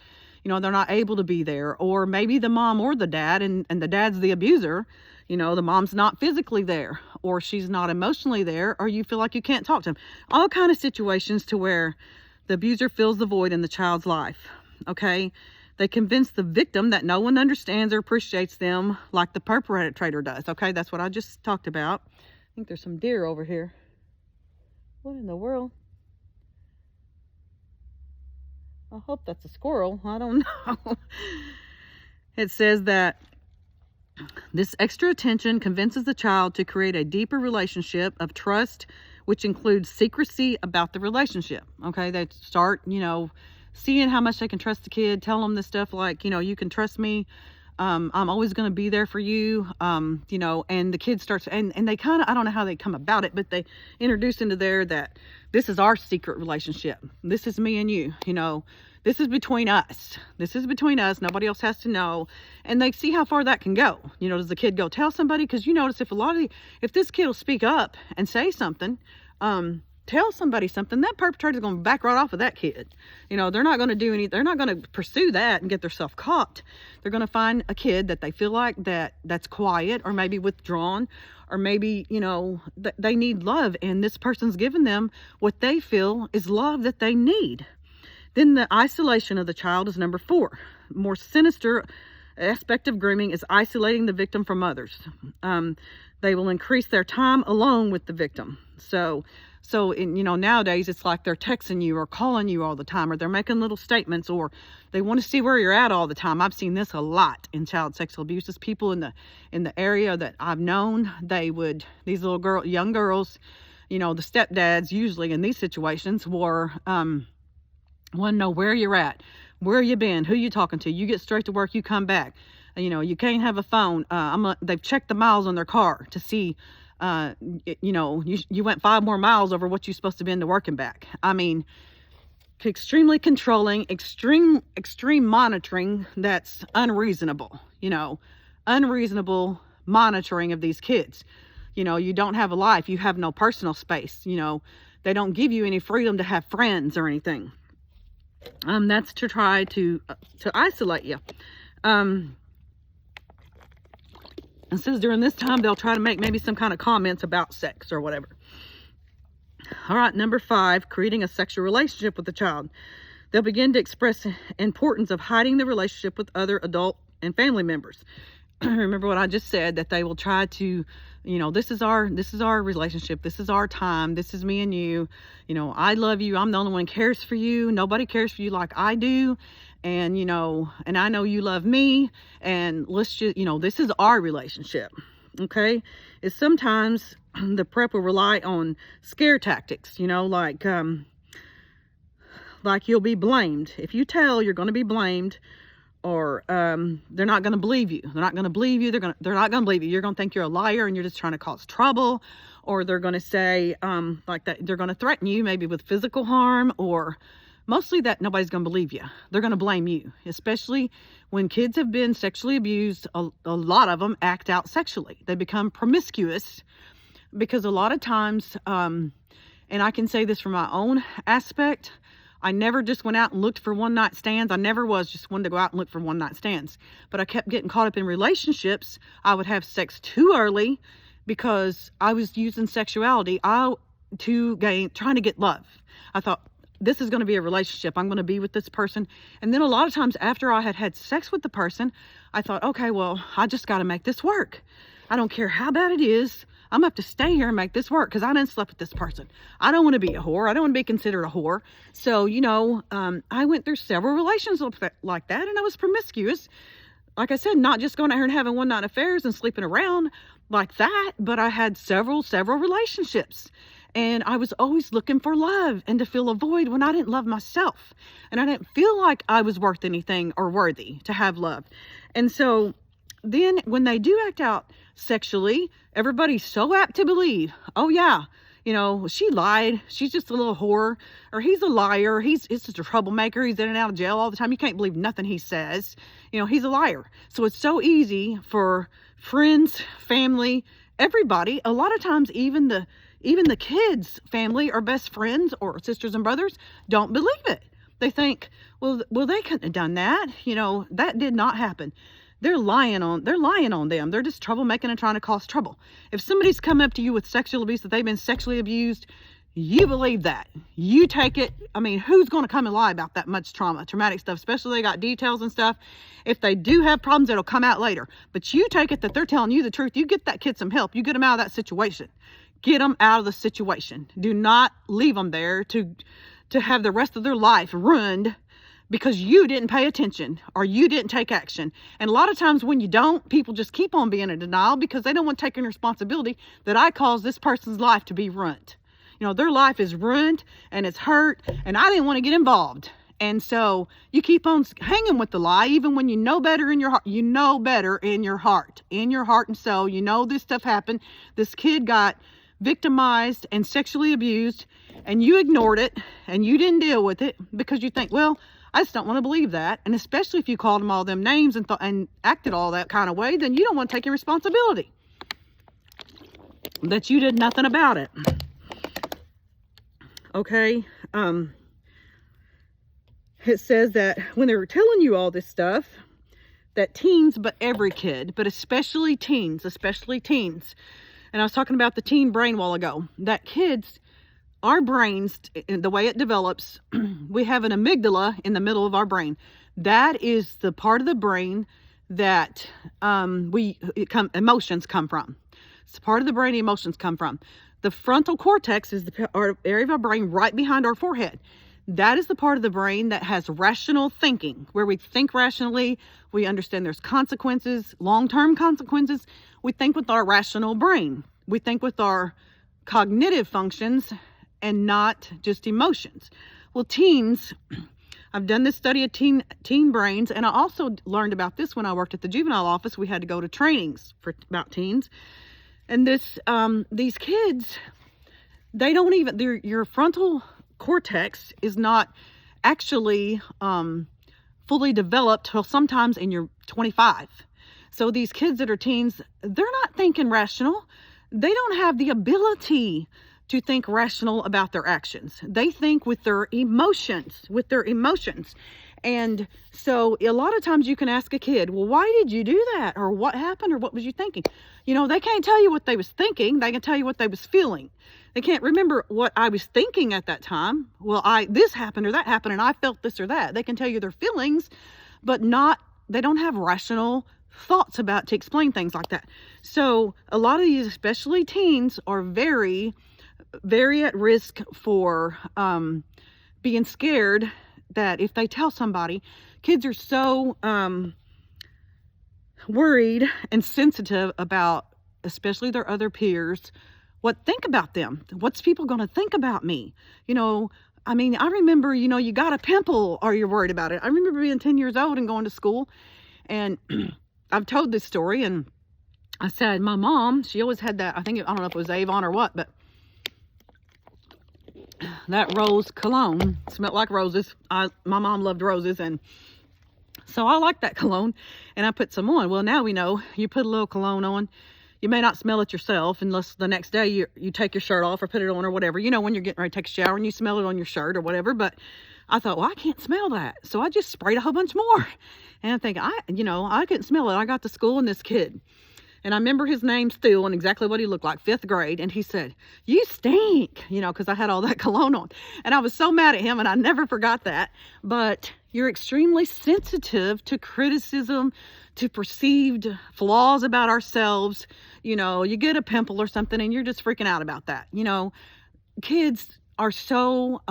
able to be there, or maybe the mom or the dad and the dad's the abuser. The mom's not physically there, or she's not emotionally there, or you feel like you can't talk to them. All kind of situations to where the abuser fills the void in the child's life. Okay. They convince the victim that no one understands or appreciates them like the perpetrator does. Okay, that's what I just talked about. I think there's some deer over here. What in the world? I hope that's a squirrel. I don't know. It says that this extra attention convinces the child to create a deeper relationship of trust which includes secrecy about the relationship. Okay, they start, seeing how much they can trust the kid, tell them this stuff like, you can trust me. I'm always going to be there for you. And the kid starts, and they kind of, I don't know how they come about it, but they introduce into there that this is our secret relationship. This is me and you, this is between us. This is between us. Nobody else has to know. And they see how far that can go. Does the kid go tell somebody? Because you notice if this kid will speak up and say something, tell somebody something, that perpetrator is going to back right off of that kid. They're not going to do they're not going to pursue that and get themselves caught. They're going to find a kid that they feel like that's quiet, or maybe withdrawn, or maybe, they need love, and this person's giving them what they feel is love that they need. Then the isolation of the child is number 4. More sinister aspect of grooming is isolating the victim from others. They will increase their time alone with the victim. So nowadays it's like they're texting you or calling you all the time, or they're making little statements, or they want to see where you're at all the time. I've seen this a lot in child sexual abuses. People in the area that I've known, these young girls, the stepdads usually in these situations were, want to know where you're at, where you been, who you talking to. You get straight to work, you come back. You can't have a phone. They've checked the miles on their car to see, you went 5 more miles over what you're supposed to be in to work and back. I mean, extremely controlling, extreme monitoring that's unreasonable, unreasonable monitoring of these kids. You don't have a life. You have no personal space. They don't give you any freedom to have friends or anything. That's to try to isolate you. It says during this time, they'll try to make maybe some kind of comments about sex or whatever. All right, number 5, creating a sexual relationship with the child. They'll begin to express importance of hiding the relationship with other adult and family members. Remember what I just said, that they will try to, this is our relationship. This is our time. This is me and you. I love you. I'm the only one who cares for you. Nobody cares for you like I do. And, and I know you love me, and let's just, this is our relationship. Okay. Is sometimes the prep will rely on scare tactics, like you'll be blamed. If you tell, you're going to be blamed, or they're not going to believe you. They're not going to believe you. They're not going to believe you. You're going to think you're a liar and you're just trying to cause trouble, or they're going to say like that. They're going to threaten you maybe with physical harm, or mostly that nobody's going to believe you. They're going to blame you, especially when kids have been sexually abused. A lot of them act out sexually. They become promiscuous because a lot of times, and I can say this from my own aspect, I never just went out and looked for one night stands. I never was just one to go out and look for one night stands. But I kept getting caught up in relationships. I would have sex too early because I was using sexuality trying to get love. I thought, this is going to be a relationship. I'm going to be with this person. And then a lot of times after I had had sex with the person, I thought, okay, well, I just got to make this work. I don't care how bad it is. I'm going to have to stay here and make this work because I didn't sleep with this person. I don't want to be a whore. I don't want to be considered a whore. So, I went through several relationships like that, and I was promiscuous. Like I said, not just going out here and having one night affairs and sleeping around like that, but I had several relationships. And I was always looking for love and to fill a void when I didn't love myself. And I didn't feel like I was worth anything or worthy to have love. And so then when they do act out sexually, everybody's so apt to believe, oh yeah, she lied. She's just a little whore, or he's a liar. He's just a troublemaker. He's in and out of jail all the time. You can't believe nothing he says. He's a liar. So it's so easy for friends, family, everybody. A lot of times, even the kids' family or best friends or sisters and brothers don't believe it. They think, well, they couldn't have done that. That did not happen. They're lying on them. They're just troublemaking and trying to cause trouble. If somebody's come up to you with sexual abuse, that they've been sexually abused, you believe that. You take it. I mean, who's going to come and lie about that much traumatic stuff, especially they got details and stuff. If they do have problems, it'll come out later. But you take it that they're telling you the truth. You get that kid some help. You get them out of that situation. Get them out of the situation. Do not leave them there to have the rest of their life ruined because you didn't pay attention or you didn't take action. And a lot of times when you don't, people just keep on being in denial because they don't want to take any responsibility that I caused this person's life to be ruined. You know, their life is ruined and it's hurt, and I didn't want to get involved. And so you keep on hanging with the lie, even when you know better in your heart. You know better in your heart and soul. You know this stuff happened. This kid got victimized and sexually abused, and you ignored it and you didn't deal with it because you think, well, I just don't want to believe that. And especially if you called them all them names and acted all that kind of way, then you don't want to take your responsibility that you did nothing about it. Okay. It says that when they were telling you all this stuff, that teens, but every kid, but especially teens, and I was talking about the teen brain a while ago, that kids, our brains, the way it develops, we have an amygdala in the middle of our brain. That is the part of the brain that emotions come from. It's the part of the brain emotions come from. The frontal cortex is the area of our brain right behind our forehead. That is the part of the brain that has rational thinking, where we think rationally, we understand there's consequences, long-term consequences. We think with our rational brain. We think with our cognitive functions and not just emotions. Well, teens, I've done this study of teen brains, and I also learned about this when I worked at the juvenile office. We had to go to trainings about teens. And these kids, they don't even, your frontal cortex is not actually fully developed till sometimes in your 25. So these kids that are teens, they're not thinking rational. They don't have the ability to think rational about their actions. They think with their emotions, And so a lot of times you can ask a kid, well, why did you do that? Or what happened? Or what was you thinking? You know, they can't tell you what they was thinking. They can tell you what they was feeling. They can't remember what I was thinking at that time. Well, this happened or that happened and I felt this or that. They can tell you their feelings, but they don't have rational thoughts to explain things like that. So a lot of these, especially teens, are very, very at risk for being scared that if they tell somebody, kids are so worried and sensitive about, especially their other peers, think about them. What's people going to think about me? You know, I mean, I remember, you know, you got a pimple or you're worried about it. I remember being 10 years old and going to school, and I've told this story, and I said, my mom, she always had that, I don't know if it was Avon or what, but that rose cologne smelled like roses. My mom loved roses, and so I like that cologne, and I put some on. Well, now we know you put a little cologne on, you may not smell it yourself unless the next day you take your shirt off or put it on or whatever, you know, when you're getting ready to take a shower and you smell it on your shirt or whatever. But I thought, well, I can't smell that. So I just sprayed a whole bunch more. And I think, I couldn't smell it. I got to school, and this kid, and I remember his name still and exactly what he looked like, 5th grade. And he said, you stink, you know, because I had all that cologne on. And I was so mad at him, and I never forgot that. But you're extremely sensitive to criticism, to perceived flaws about ourselves. You know, you get a pimple or something and you're just freaking out about that. You know, kids are so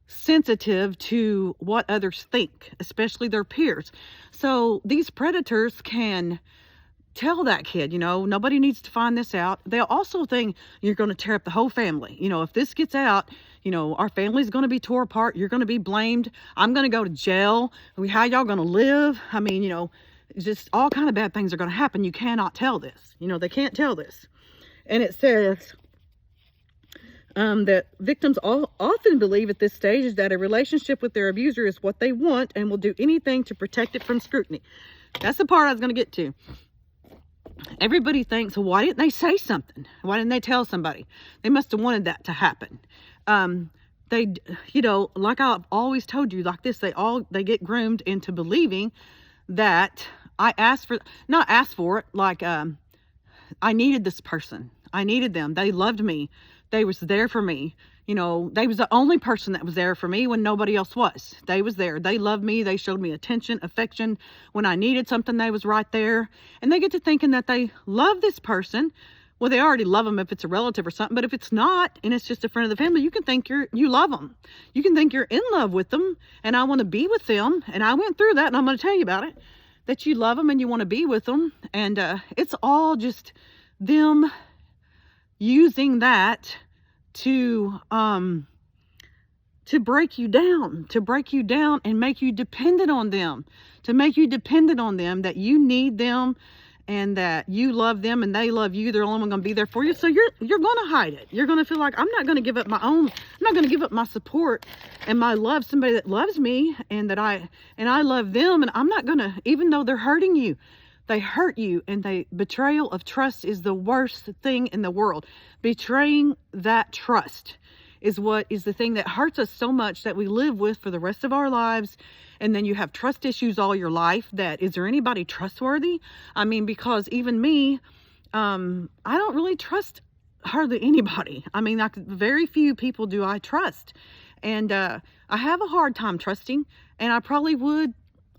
sensitive to what others think, especially their peers. So these predators can tell that kid, you know, nobody needs to find this out. They'll also think you're going to tear up the whole family. You know, if this gets out, you know, our family's going to be tore apart. You're going to be blamed. I'm going to go to jail. How y'all going to live? I mean, you know, just all kind of bad things are going to happen. You cannot tell this. You know, they can't tell this. And it says that victims often believe at this stage is that a relationship with their abuser is what they want and will do anything to protect it from scrutiny. That's the part I was going to get to. Everybody thinks, well, why didn't they say something? Why didn't they tell somebody? They must have wanted that to happen. They, you know, like I've always told you, like this, they get groomed into believing that I not asked for it, like I needed this person. I needed them. They loved me. They was there for me. You know, they was the only person that was there for me when nobody else was. They was there. They loved me. They showed me attention, affection. When I needed something, they was right there. And they get to thinking that they love this person. Well, they already love them if it's a relative or something. But if it's not, and it's just a friend of the family, you can think you love them. You can think you're in love with them, and I want to be with them. And I went through that, and I'm going to tell you about it. That you love them and you want to be with them. And it's all just them using that to break you down, and make you dependent on them, that you need them and that you love them and they love you. They're only going to be there for you. So you're going to hide it. You're going to feel like, I'm not going to give up I'm not going to give up my support and my love, somebody that loves me and I love them. And I'm not going to, even though they're hurting you, they hurt you, and betrayal of trust is the worst thing in the world. Betraying that trust is the thing that hurts us so much, that we live with for the rest of our lives. And then you have trust issues all your life. That, is there anybody trustworthy? I mean, because even me, I don't really trust hardly anybody. I mean, very few people do I trust. And I have a hard time trusting, and I probably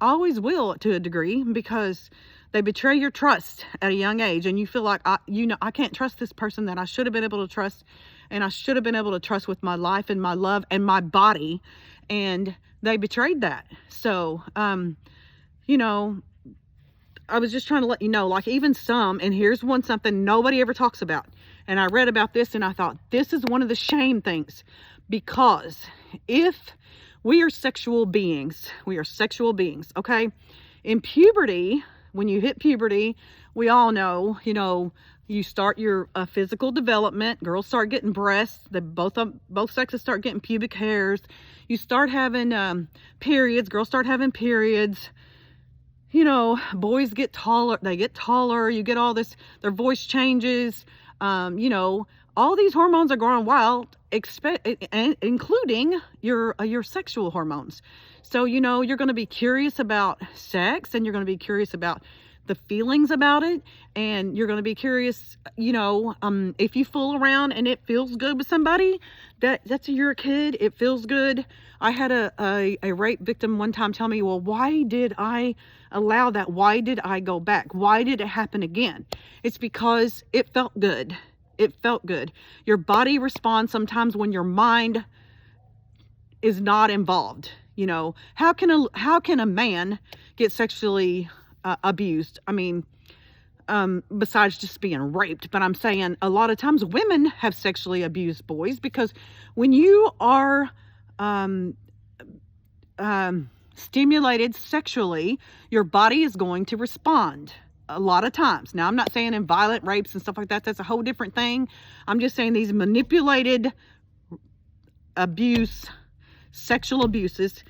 always will to a degree, because they betray your trust at a young age, and you feel like, I can't trust this person that I should have been able to trust, and I should have been able to trust with my life and my love and my body, and they betrayed that. So, you know, I was just trying to let you know, like, even some, and here's something nobody ever talks about, and I read about this and I thought, this is one of the shame things, because if we are sexual beings, okay? In puberty, when you hit puberty, we all know, you start your physical development. Girls start getting breasts. Both sexes start getting pubic hairs. You start having periods. Girls start having periods. Boys get taller. They get taller. You get all this. Their voice changes. All these hormones are growing wild, including your sexual hormones. So, you're going to be curious about sex, and you're going to be curious about the feelings about it. And you're going to be curious, if you fool around and it feels good with somebody, you're a kid. It feels good. I had a rape victim one time tell me, well, why did I allow that? Why did I go back? Why did it happen again? It's because it felt good. It felt good. Your body responds sometimes when your mind is not involved. How can a man get sexually abused? I mean, besides just being raped. But I'm saying a lot of times women have sexually abused boys, because when you are stimulated sexually, your body is going to respond a lot of times. Now, I'm not saying in violent rapes and stuff like that. That's a whole different thing. I'm just saying these manipulated sexual abuses,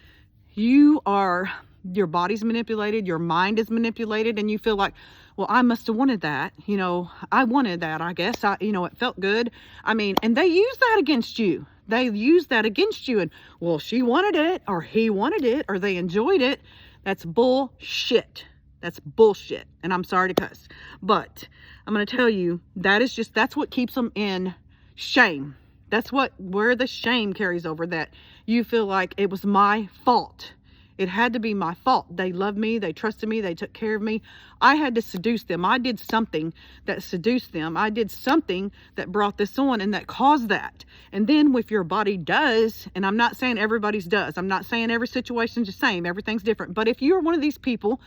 your body's manipulated, your mind is manipulated, and you feel like, well, I must have wanted that. I wanted that, I guess. It felt good. I mean, and they use that against you. And, well, she wanted it, or he wanted it, or they enjoyed it. That's bullshit. And I'm sorry to cuss, but I'm going to tell you, that's what keeps them in shame. That's where the shame carries over, that you feel like it was my fault. It had to be my fault. They loved me. They trusted me. They took care of me. I had to seduce them. I did something that seduced them. I did something that brought this on and that caused that. And then if your body does, and I'm not saying everybody's does. I'm not saying every situation's the same. Everything's different. But if you're one of these people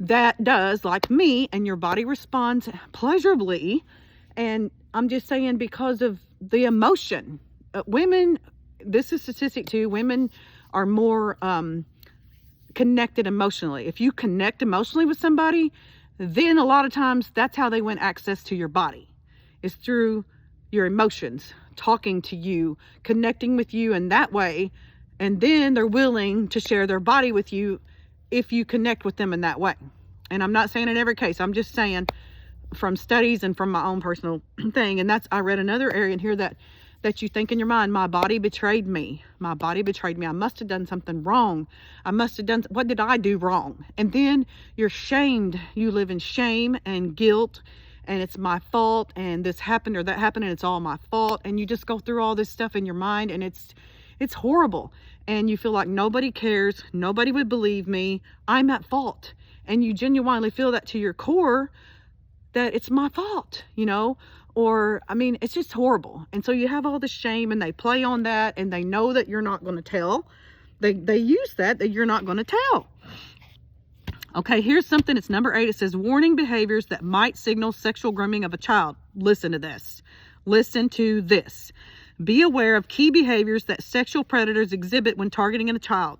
that does, like me, and your body responds pleasurably, and I'm just saying, because of the emotion, women, this is statistic too, women are more connected emotionally. If you connect emotionally with somebody, then a lot of times that's how they win access to your body, is through your emotions, talking to you, connecting with you in that way. And then they're willing to share their body with you if you connect with them in that way. And I'm not saying in every case, I'm just saying from studies and from my own personal thing. And I read another area in here that you think in your mind, my body betrayed me. I must have done something wrong. What did I do wrong? And then you're shamed. You live in shame and guilt, and it's my fault, and this happened or that happened, and it's all my fault. And you just go through all this stuff in your mind, and it's horrible. And you feel like nobody cares. Nobody would believe me. I'm at fault. And you genuinely feel that to your core, that it's my fault, or, I mean, it's just horrible. And so you have all this shame, and they play on that, and they know that you're not going to tell. They use that you're not going to tell. Okay, here's something. It's number 8. It says, warning behaviors that might signal sexual grooming of a child. Listen to this. Be aware of key behaviors that sexual predators exhibit when targeting a child.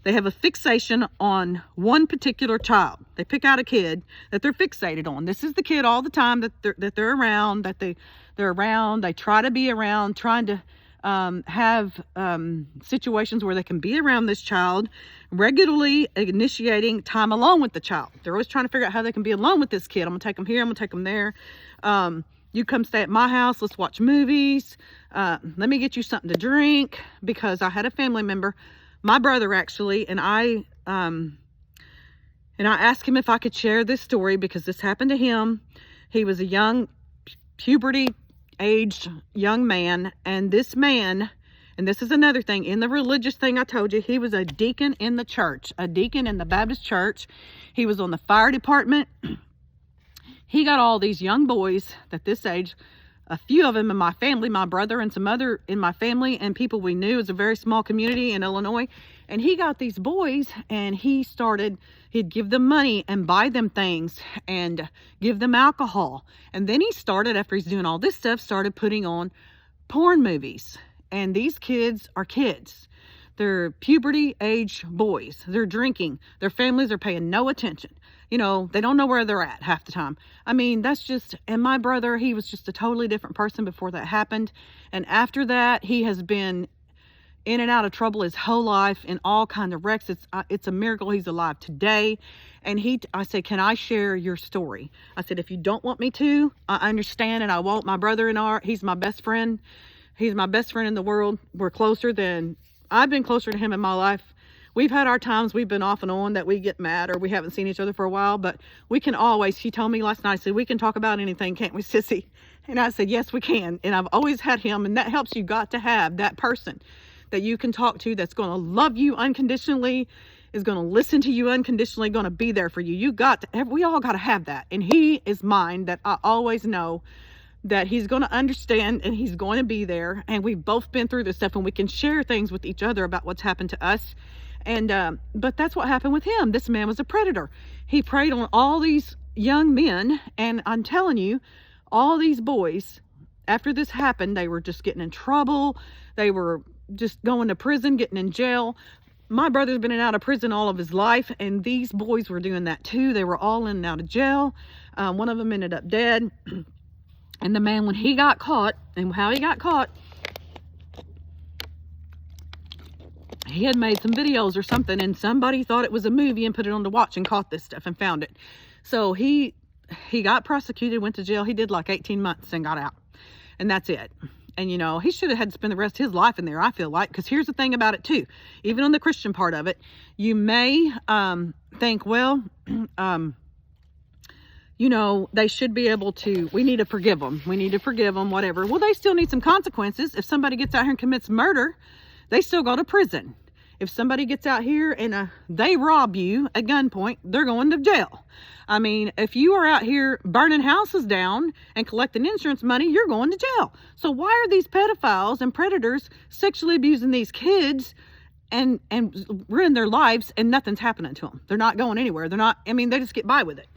They have a fixation on one particular child. They pick out a kid that they're fixated on. This is the kid all the time that they're around, they're around. They try to be around, trying to have situations where they can be around this child, regularly initiating time alone with the child. They're always trying to figure out how they can be alone with this kid. I'm gonna take them here, I'm gonna take them there. You come stay at my house, let's watch movies. Let me get you something to drink, because I had a family member, my brother actually, and I asked him if I could share this story because this happened to him. He was a young, puberty aged young man, and this man, and this is another thing, in the religious thing I told you, he was a deacon in the church, a deacon in the Baptist church. He was on the fire department. He got all these young boys at this age, a few of them in my family, my brother and some other in my family, and people we knew. It was a very small community in Illinois. And he got these boys, and he'd give them money and buy them things and give them alcohol. And then he started, after he's doing all this stuff, started putting on porn movies. And these kids are kids. They're puberty age boys. They're drinking. Their families are paying no attention. You know, they don't know where they're at half the time. I mean, that's just, and my brother, he was just a totally different person before that happened. And after that, he has been in and out of trouble his whole life in all kinds of wrecks. It's a miracle he's alive today. And I said, can I share your story? I said, if you don't want me to, I understand, and I won't. My brother he's my best friend. He's my best friend in the world. I've been closer to him in my life. We've had our times we've been off and on that we get mad or we haven't seen each other for a while, but we can always, he told me last night, he said, we can talk about anything, can't we, sissy? And I said, yes, we can. And I've always had him, and that helps. You got to have that person that you can talk to that's going to love you unconditionally, is going to listen to you unconditionally, going to be there for you. We all got to have that. And he is mine, that I always know that he's going to understand and he's going to be there. And we've both been through this stuff, and we can share things with each other about what's happened to us. And but that's what happened with him. This man was a predator. He preyed on all these young men, and I'm telling you, all these boys, after this happened, they were just getting in trouble. They were just going to prison, getting in jail. My brother's been in and out of prison all of his life, and these boys were doing that too. They were all in and out of jail. One of them ended up dead. And the man, when he got caught, and how he got caught, he had made some videos or something, and somebody thought it was a movie and put it on to watch and caught this stuff and found it. So he got prosecuted, went to jail. He did like 18 months and got out, and that's it. And you know, he should have had to spend the rest of his life in there, I feel like, because here's the thing about it too. Even on the Christian part of it, you may think, well, you know, they should be able to, we need to forgive them. We need to forgive them, whatever. Well, they still need some consequences. If somebody gets out here and commits murder, they still go to prison. If somebody gets out here and they rob you at gunpoint, they're going to jail. I mean, if you are out here burning houses down and collecting insurance money, you're going to jail. So why are these pedophiles and predators sexually abusing these kids and ruin their lives, and nothing's happening to them? They're not going anywhere. They just get by with it.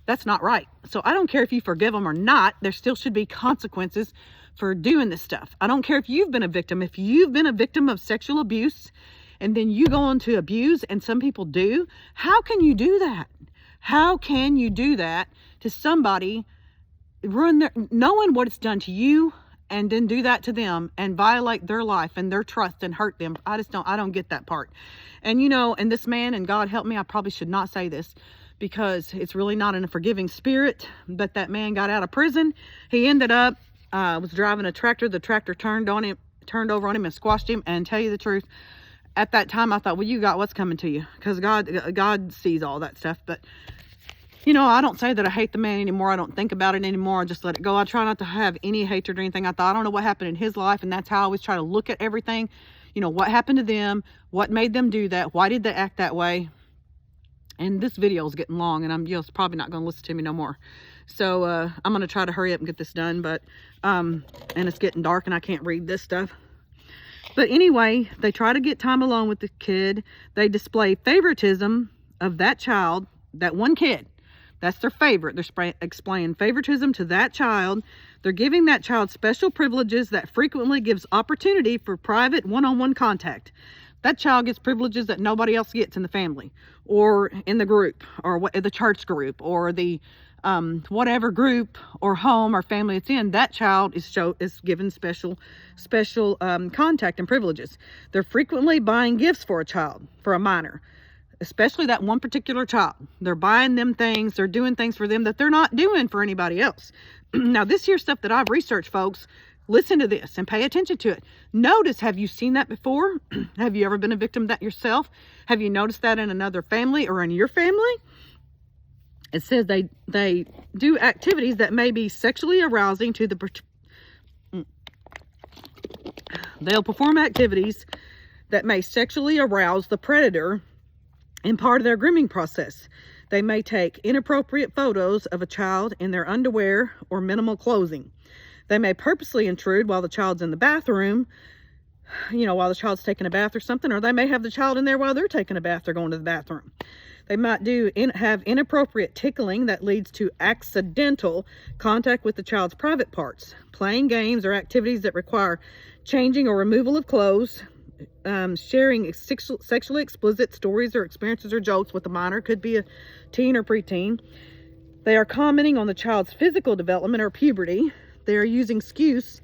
That's not right. So I don't care if you forgive them or not. There still should be consequences for doing this stuff. I don't care if you've been a victim. If you've been a victim of sexual abuse and then you go on to abuse, and some people do, how can you do that? How can you do that to somebody, knowing what it's done to you, and then do that to them and violate their life and their trust and hurt them? I don't get that part. And you know, and this man, and God help me, I probably should not say this, because it's really not in a forgiving spirit, but that man got out of prison. He ended up, was driving a tractor. The tractor turned over on him and squashed him. And tell you the truth, at that time I thought, well, you got what's coming to you, because God sees all that stuff. But you know, I don't say that I hate the man anymore. I don't think about it anymore. I just let it go. I try not to have any hatred or anything. I don't know what happened in his life, and that's how I always try to look at everything. You know, what happened to them, what made them do that, why did they act that way? And this video is getting long, and I'm just probably not going to listen to me no more. So I'm going to try to hurry up and get this done. But and it's getting dark, and I can't read this stuff. But anyway, they try to get time alone with the kid. They display favoritism of that child, that one kid. That's their favorite. They're displaying favoritism to that child. They're giving that child special privileges that frequently gives opportunity for private one-on-one contact. That child gets privileges that nobody else gets in the family or in the group or the church group or the whatever group or home or family it's in. That child is given special contact and privileges. They're frequently buying gifts for a child, for a minor, especially that one particular child. They're buying them things, they're doing things for them that they're not doing for anybody else. Now, this here stuff that I've researched, folks, listen to this and pay attention to it. Notice, have you seen that before? Have you ever been a victim of that yourself? Have you noticed that in another family or in your family? It says they do activities that may be sexually arousing to they'll perform activities that may sexually arouse the predator in part of their grooming process. They may take inappropriate photos of a child in their underwear or minimal clothing. They may purposely intrude while the child's in the bathroom, while the child's taking a bath or something, or they may have the child in there while they're taking a bath or going to the bathroom. They might have inappropriate tickling that leads to accidental contact with the child's private parts. Playing games or activities that require changing or removal of clothes. Sharing sexually explicit stories or experiences or jokes with a minor, could be a teen or preteen. They are commenting on the child's physical development or puberty. They are using excuse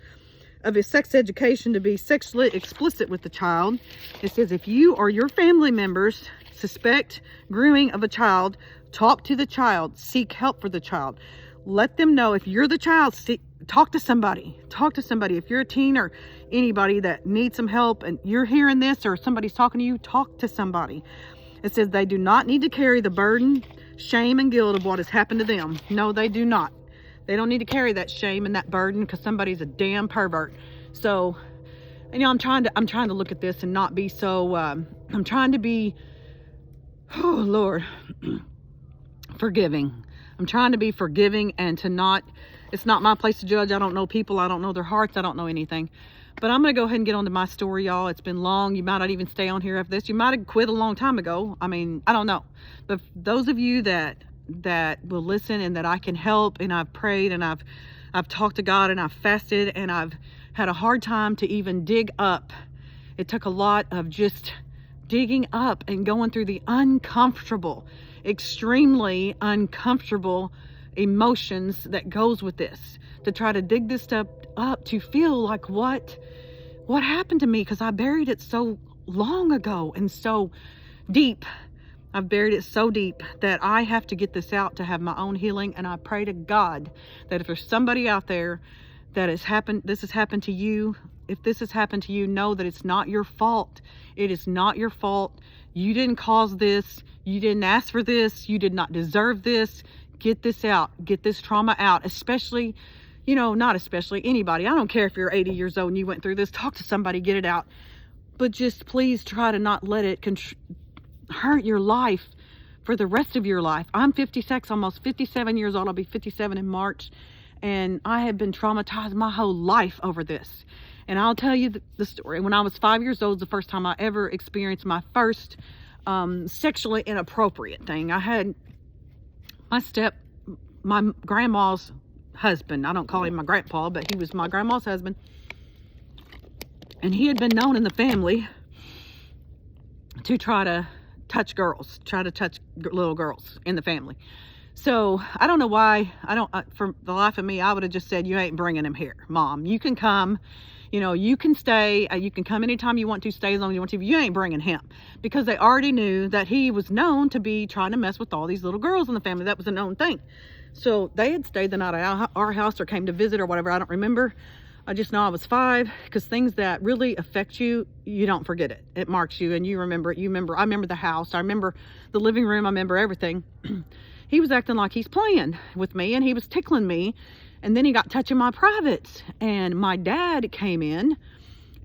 of his sex education to be sexually explicit with the child. It says if you or your family members suspect grooming of a child, talk to the child, seek help for the child. Let them know. If you're the child, talk to somebody. If you're a teen or anybody that needs some help and you're hearing this or somebody's talking to you, talk to somebody. It says they do not need to carry the burden, shame, and guilt of what has happened to them. No, they do not. They don't need to carry that shame and that burden because somebody's a damn pervert. So, I'm trying to look at this and not be so, I'm trying to be, oh Lord, forgiving. I'm trying to be forgiving and to not, it's not my place to judge. I don't know people. I don't know their hearts. I don't know anything. But I'm going to go ahead and get on to my story, y'all. It's been long. You might not even stay on here after this. You might have quit a long time ago. I mean, I don't know. But those of you that will listen and that I can help, and I've prayed and I've talked to God and I've fasted and I've had a hard time to even dig up. It took a lot of just digging up and going through the uncomfortable, extremely uncomfortable emotions that goes with this, to try to dig this stuff up, to feel like what happened to me, because I buried it so long ago and so deep. I've buried it so deep that I have to get this out to have my own healing. And I pray to God that if there's somebody out there that this has happened to you, if this has happened to you, know that it's not your fault. It is not your fault. You didn't cause this. You didn't ask for this. You did not deserve this. Get this out. Get this trauma out. Especially, not especially, anybody. I don't care if you're 80 years old and you went through this. Talk to somebody. Get it out. But just please try to not let it hurt your life for the rest of your life. I'm 56, almost 57 years old. I'll be 57 in March. And I have been traumatized my whole life over this. And I'll tell you the story. When I was 5 years old, the first time I ever experienced my first sexually inappropriate thing. I had my grandma's husband. I don't call him my grandpa, but he was my grandma's husband. And he had been known in the family to try to touch little girls in the family. So I don't know why. For the life of me, I would have just said, you ain't bringing him here, Mom. You can come, you can stay. You can come anytime you want to, stay as long as you want to, but you ain't bringing him. Because they already knew that he was known to be trying to mess with all these little girls in the family. That was a known thing. So they had stayed the night at our house or came to visit or whatever. I don't remember. I just know I was 5, because things that really affect you, you don't forget it. It marks you and you remember it. I remember the house. I remember the living room. I remember everything. He was acting like he's playing with me and he was tickling me. And then he got touching my privates. And my dad came in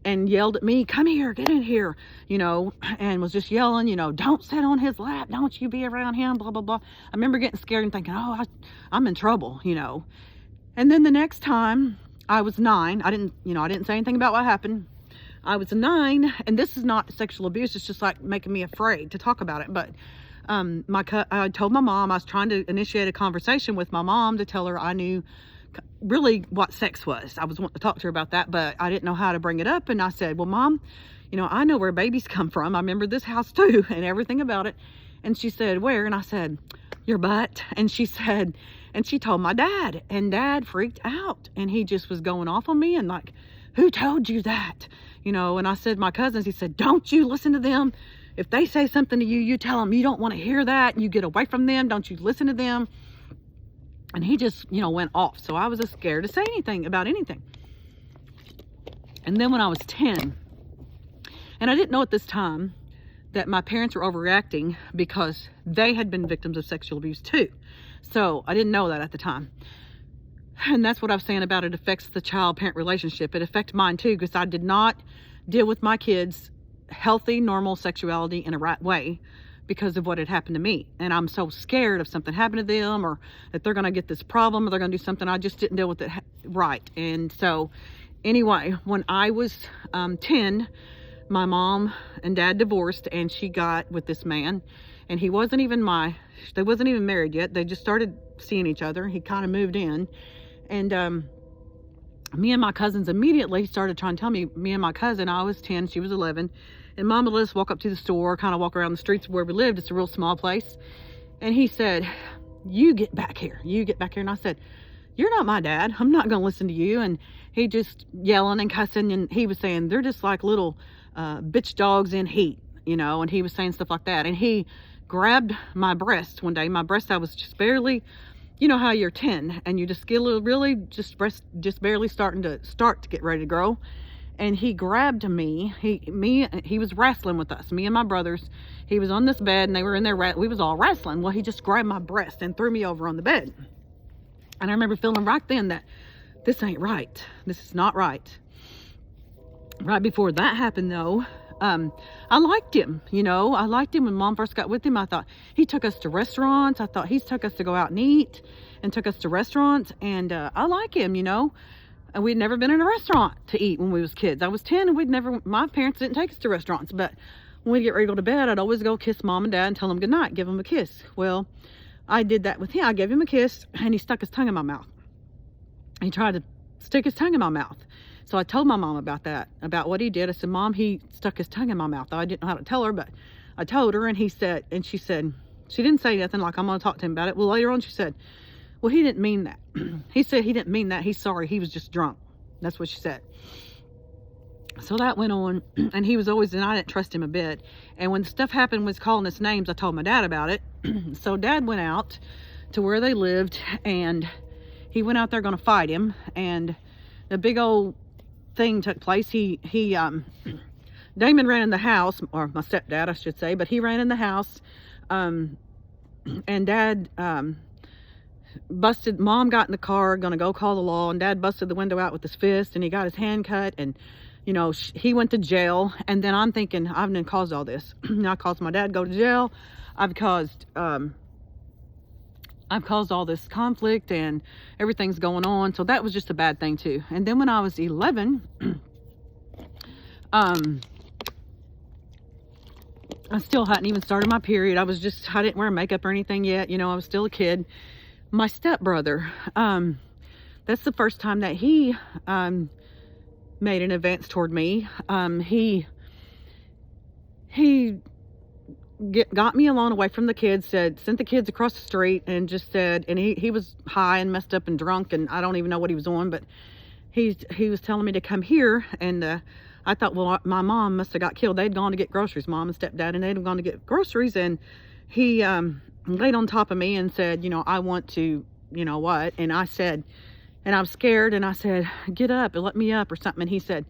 and yelled at me, come here, get in here, and was just yelling, don't sit on his lap. Don't you be around him, blah, blah, blah. I remember getting scared and thinking, I'm in trouble, And then the next time, I was 9. I didn't say anything about what happened. I was 9, and this is not sexual abuse. It's just like making me afraid to talk about it. But I told my mom, I was trying to initiate a conversation with my mom to tell her I knew really what sex was. I was wanting to talk to her about that, but I didn't know how to bring it up. And I said, well, Mom, I know where babies come from. I remember this house too and everything about it. And she said, where? And I said, your butt. And she said, and she told my dad, and Dad freaked out, and he just was going off on me and like, who told you that? And I said, my cousins. He said, don't you listen to them. If they say something to you, you tell them you don't want to hear that. You get away from them. Don't you listen to them. And he just, went off. So I was just scared to say anything about anything. And then when I was 10, and I didn't know at this time that my parents were overreacting because they had been victims of sexual abuse too. So I didn't know that at the time. And that's what I was saying about it affects the child-parent relationship. It affected mine too, because I did not deal with my kids' healthy, normal sexuality in a right way because of what had happened to me. And I'm so scared of something happening to them, or that they're going to get this problem, or they're going to do something. I just didn't deal with it right. And so anyway, when I was 10, my mom and dad divorced, and she got with this man, and they wasn't even married yet. They just started seeing each other. He kind of moved in, and me and my cousins immediately started trying to tell me and my cousin, I was 10, she was 11, and Mom would let us walk up to the store, kind of walk around the streets where we lived. It's a real small place. And he said, you get back here. And I said, you're not my dad. I'm not going to listen to you. And he just yelling and cussing, and he was saying, they're just like little bitch dogs in heat, and he was saying stuff like that. And he grabbed my breast one day. My breast, I was just barely, how you're 10 and you just get a little, really just barely starting to get ready to grow. And he grabbed me. He was wrestling with us, me and my brothers. He was on this bed, and they were in there. We was all wrestling. Well, he just grabbed my breast and threw me over on the bed. And I remember feeling right then that this ain't right. This is not right. Right before that happened, though, I liked him. I liked him when Mom first got with him. I thought he took us to restaurants. I thought he took us to go out and eat, and took us to restaurants. And I like him, And we'd never been in a restaurant to eat when we was kids. I was 10, and my parents didn't take us to restaurants. But when we'd get ready to go to bed, I'd always go kiss Mom and Dad and tell them good night, give them a kiss. Well, I did that with him. I gave him a kiss, and he stuck his tongue in my mouth. He tried to stick his tongue in my mouth. So I told my mom about that, about what he did. I said, Mom, he stuck his tongue in my mouth. I didn't know how to tell her, but I told her, and she said, she didn't say nothing like, I'm going to talk to him about it. Well, later on, she said, well, he didn't mean that. He said he didn't mean that. He's sorry. He was just drunk. That's what she said. So that went on, and he was always, and I didn't trust him a bit. And when stuff happened, was calling us names, I told my dad about it. So Dad went out to where they lived, and he went out there going to fight him, and the big old thing took place. Damon ran in the house, or my stepdad, I should say, but he ran in the house, and Dad busted. Mom got in the car, gonna go call the law, and Dad busted the window out with his fist, and he got his hand cut, and he went to jail. And then I'm thinking, I've done caused all this. I caused my dad to go to jail. I've caused all this conflict, and everything's going on. So that was just a bad thing too. And then when I was 11, I still hadn't even started my period. I didn't wear makeup or anything yet. I was still a kid. My stepbrother, that's the first time that he made an advance toward me. He got me alone away from the kids, sent the kids across the street, and just said, and he was high and messed up and drunk, and I don't even know what he was on, but he was telling me to come here. And I thought, well, my mom must have got killed. They'd gone to get groceries, Mom and stepdad, and they'd gone to get groceries. And he laid on top of me and said, I want to, what? And I said, and I was scared, and I said, get up and let me up or something. And he said,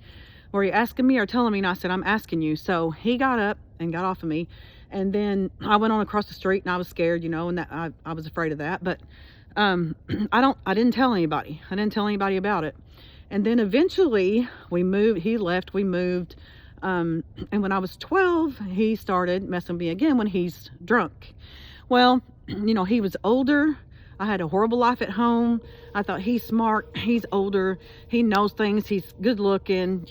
were you asking me or telling me? And I said, I'm asking you. So he got up and got off of me. And then I went on across the street, and I was scared, and that I was afraid of that. But I didn't tell anybody. I didn't tell anybody about it. And then eventually we moved. He left. We moved. And when I was 12, he started messing with me again when he's drunk. Well, he was older. I had a horrible life at home. I thought, he's smart. He's older. He knows things. He's good looking.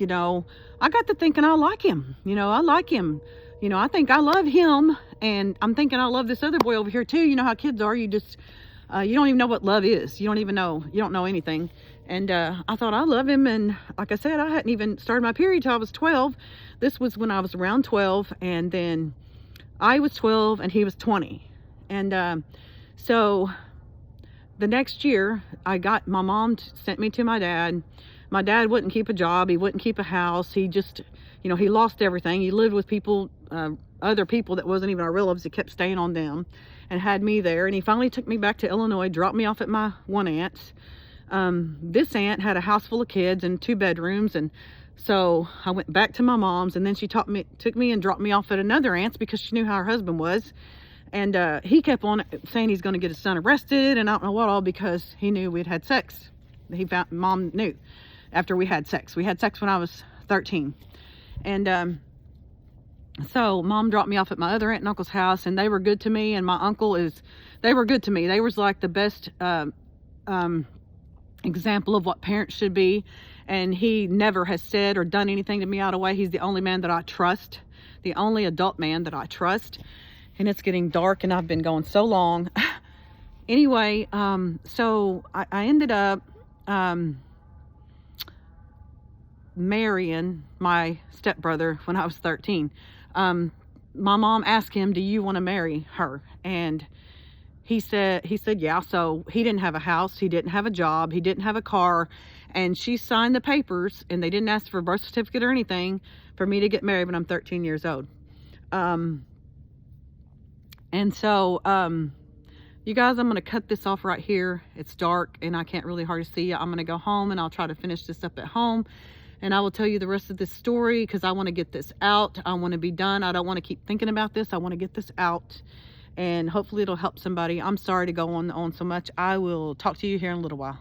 I got to thinking I like him. I like him. You know, I think I love him, and I'm thinking I love this other boy over here too. You know how kids are. You just, you don't even know what love is. You don't know anything. And I thought I love him. And like I said, I hadn't even started my period till I was 12. This was when I was around 12. And then I was 12 and he was 20. And so the next year, my mom sent me to my dad. My dad wouldn't keep a job. He wouldn't keep a house. He just, you know, he lost everything. He lived with people, other people that wasn't even our relatives. He kept staying on them and had me there. And he finally took me back to Illinois, dropped me off at my one aunt's. This aunt had a house full of kids and 2 bedrooms. And so I went back to my mom's, and then she took me and dropped me off at another aunt's because she knew how her husband was. And he kept on saying he's going to get his son arrested and I don't know what all, because he knew we'd had sex. Mom knew after we had sex. We had sex when I was 13. And so mom dropped me off at my other aunt and uncle's house, and they were good to me. And my uncle they were good to me. They was like the best example of what parents should be. And he never has said or done anything to me out of way. He's the only man that I trust, the only adult man that I trust. And it's getting dark and I've been going so long. Anyway, so I ended up marrying my stepbrother when I was 13. My mom asked him, do you want to marry her? And he said yeah. So he didn't have a house, he didn't have a job, he didn't have a car, and she signed the papers, and they didn't ask for a birth certificate or anything for me to get married when I'm 13 years old. And so, you guys, I'm going to cut this off right here. It's dark and I can't really hardly see you. I'm going to go home and I'll try to finish this up at home. And I will tell you the rest of this story because I want to get this out. I want to be done. I don't want to keep thinking about this. I want to get this out. And hopefully it'll help somebody. I'm sorry to go on so much. I will talk to you here in a little while.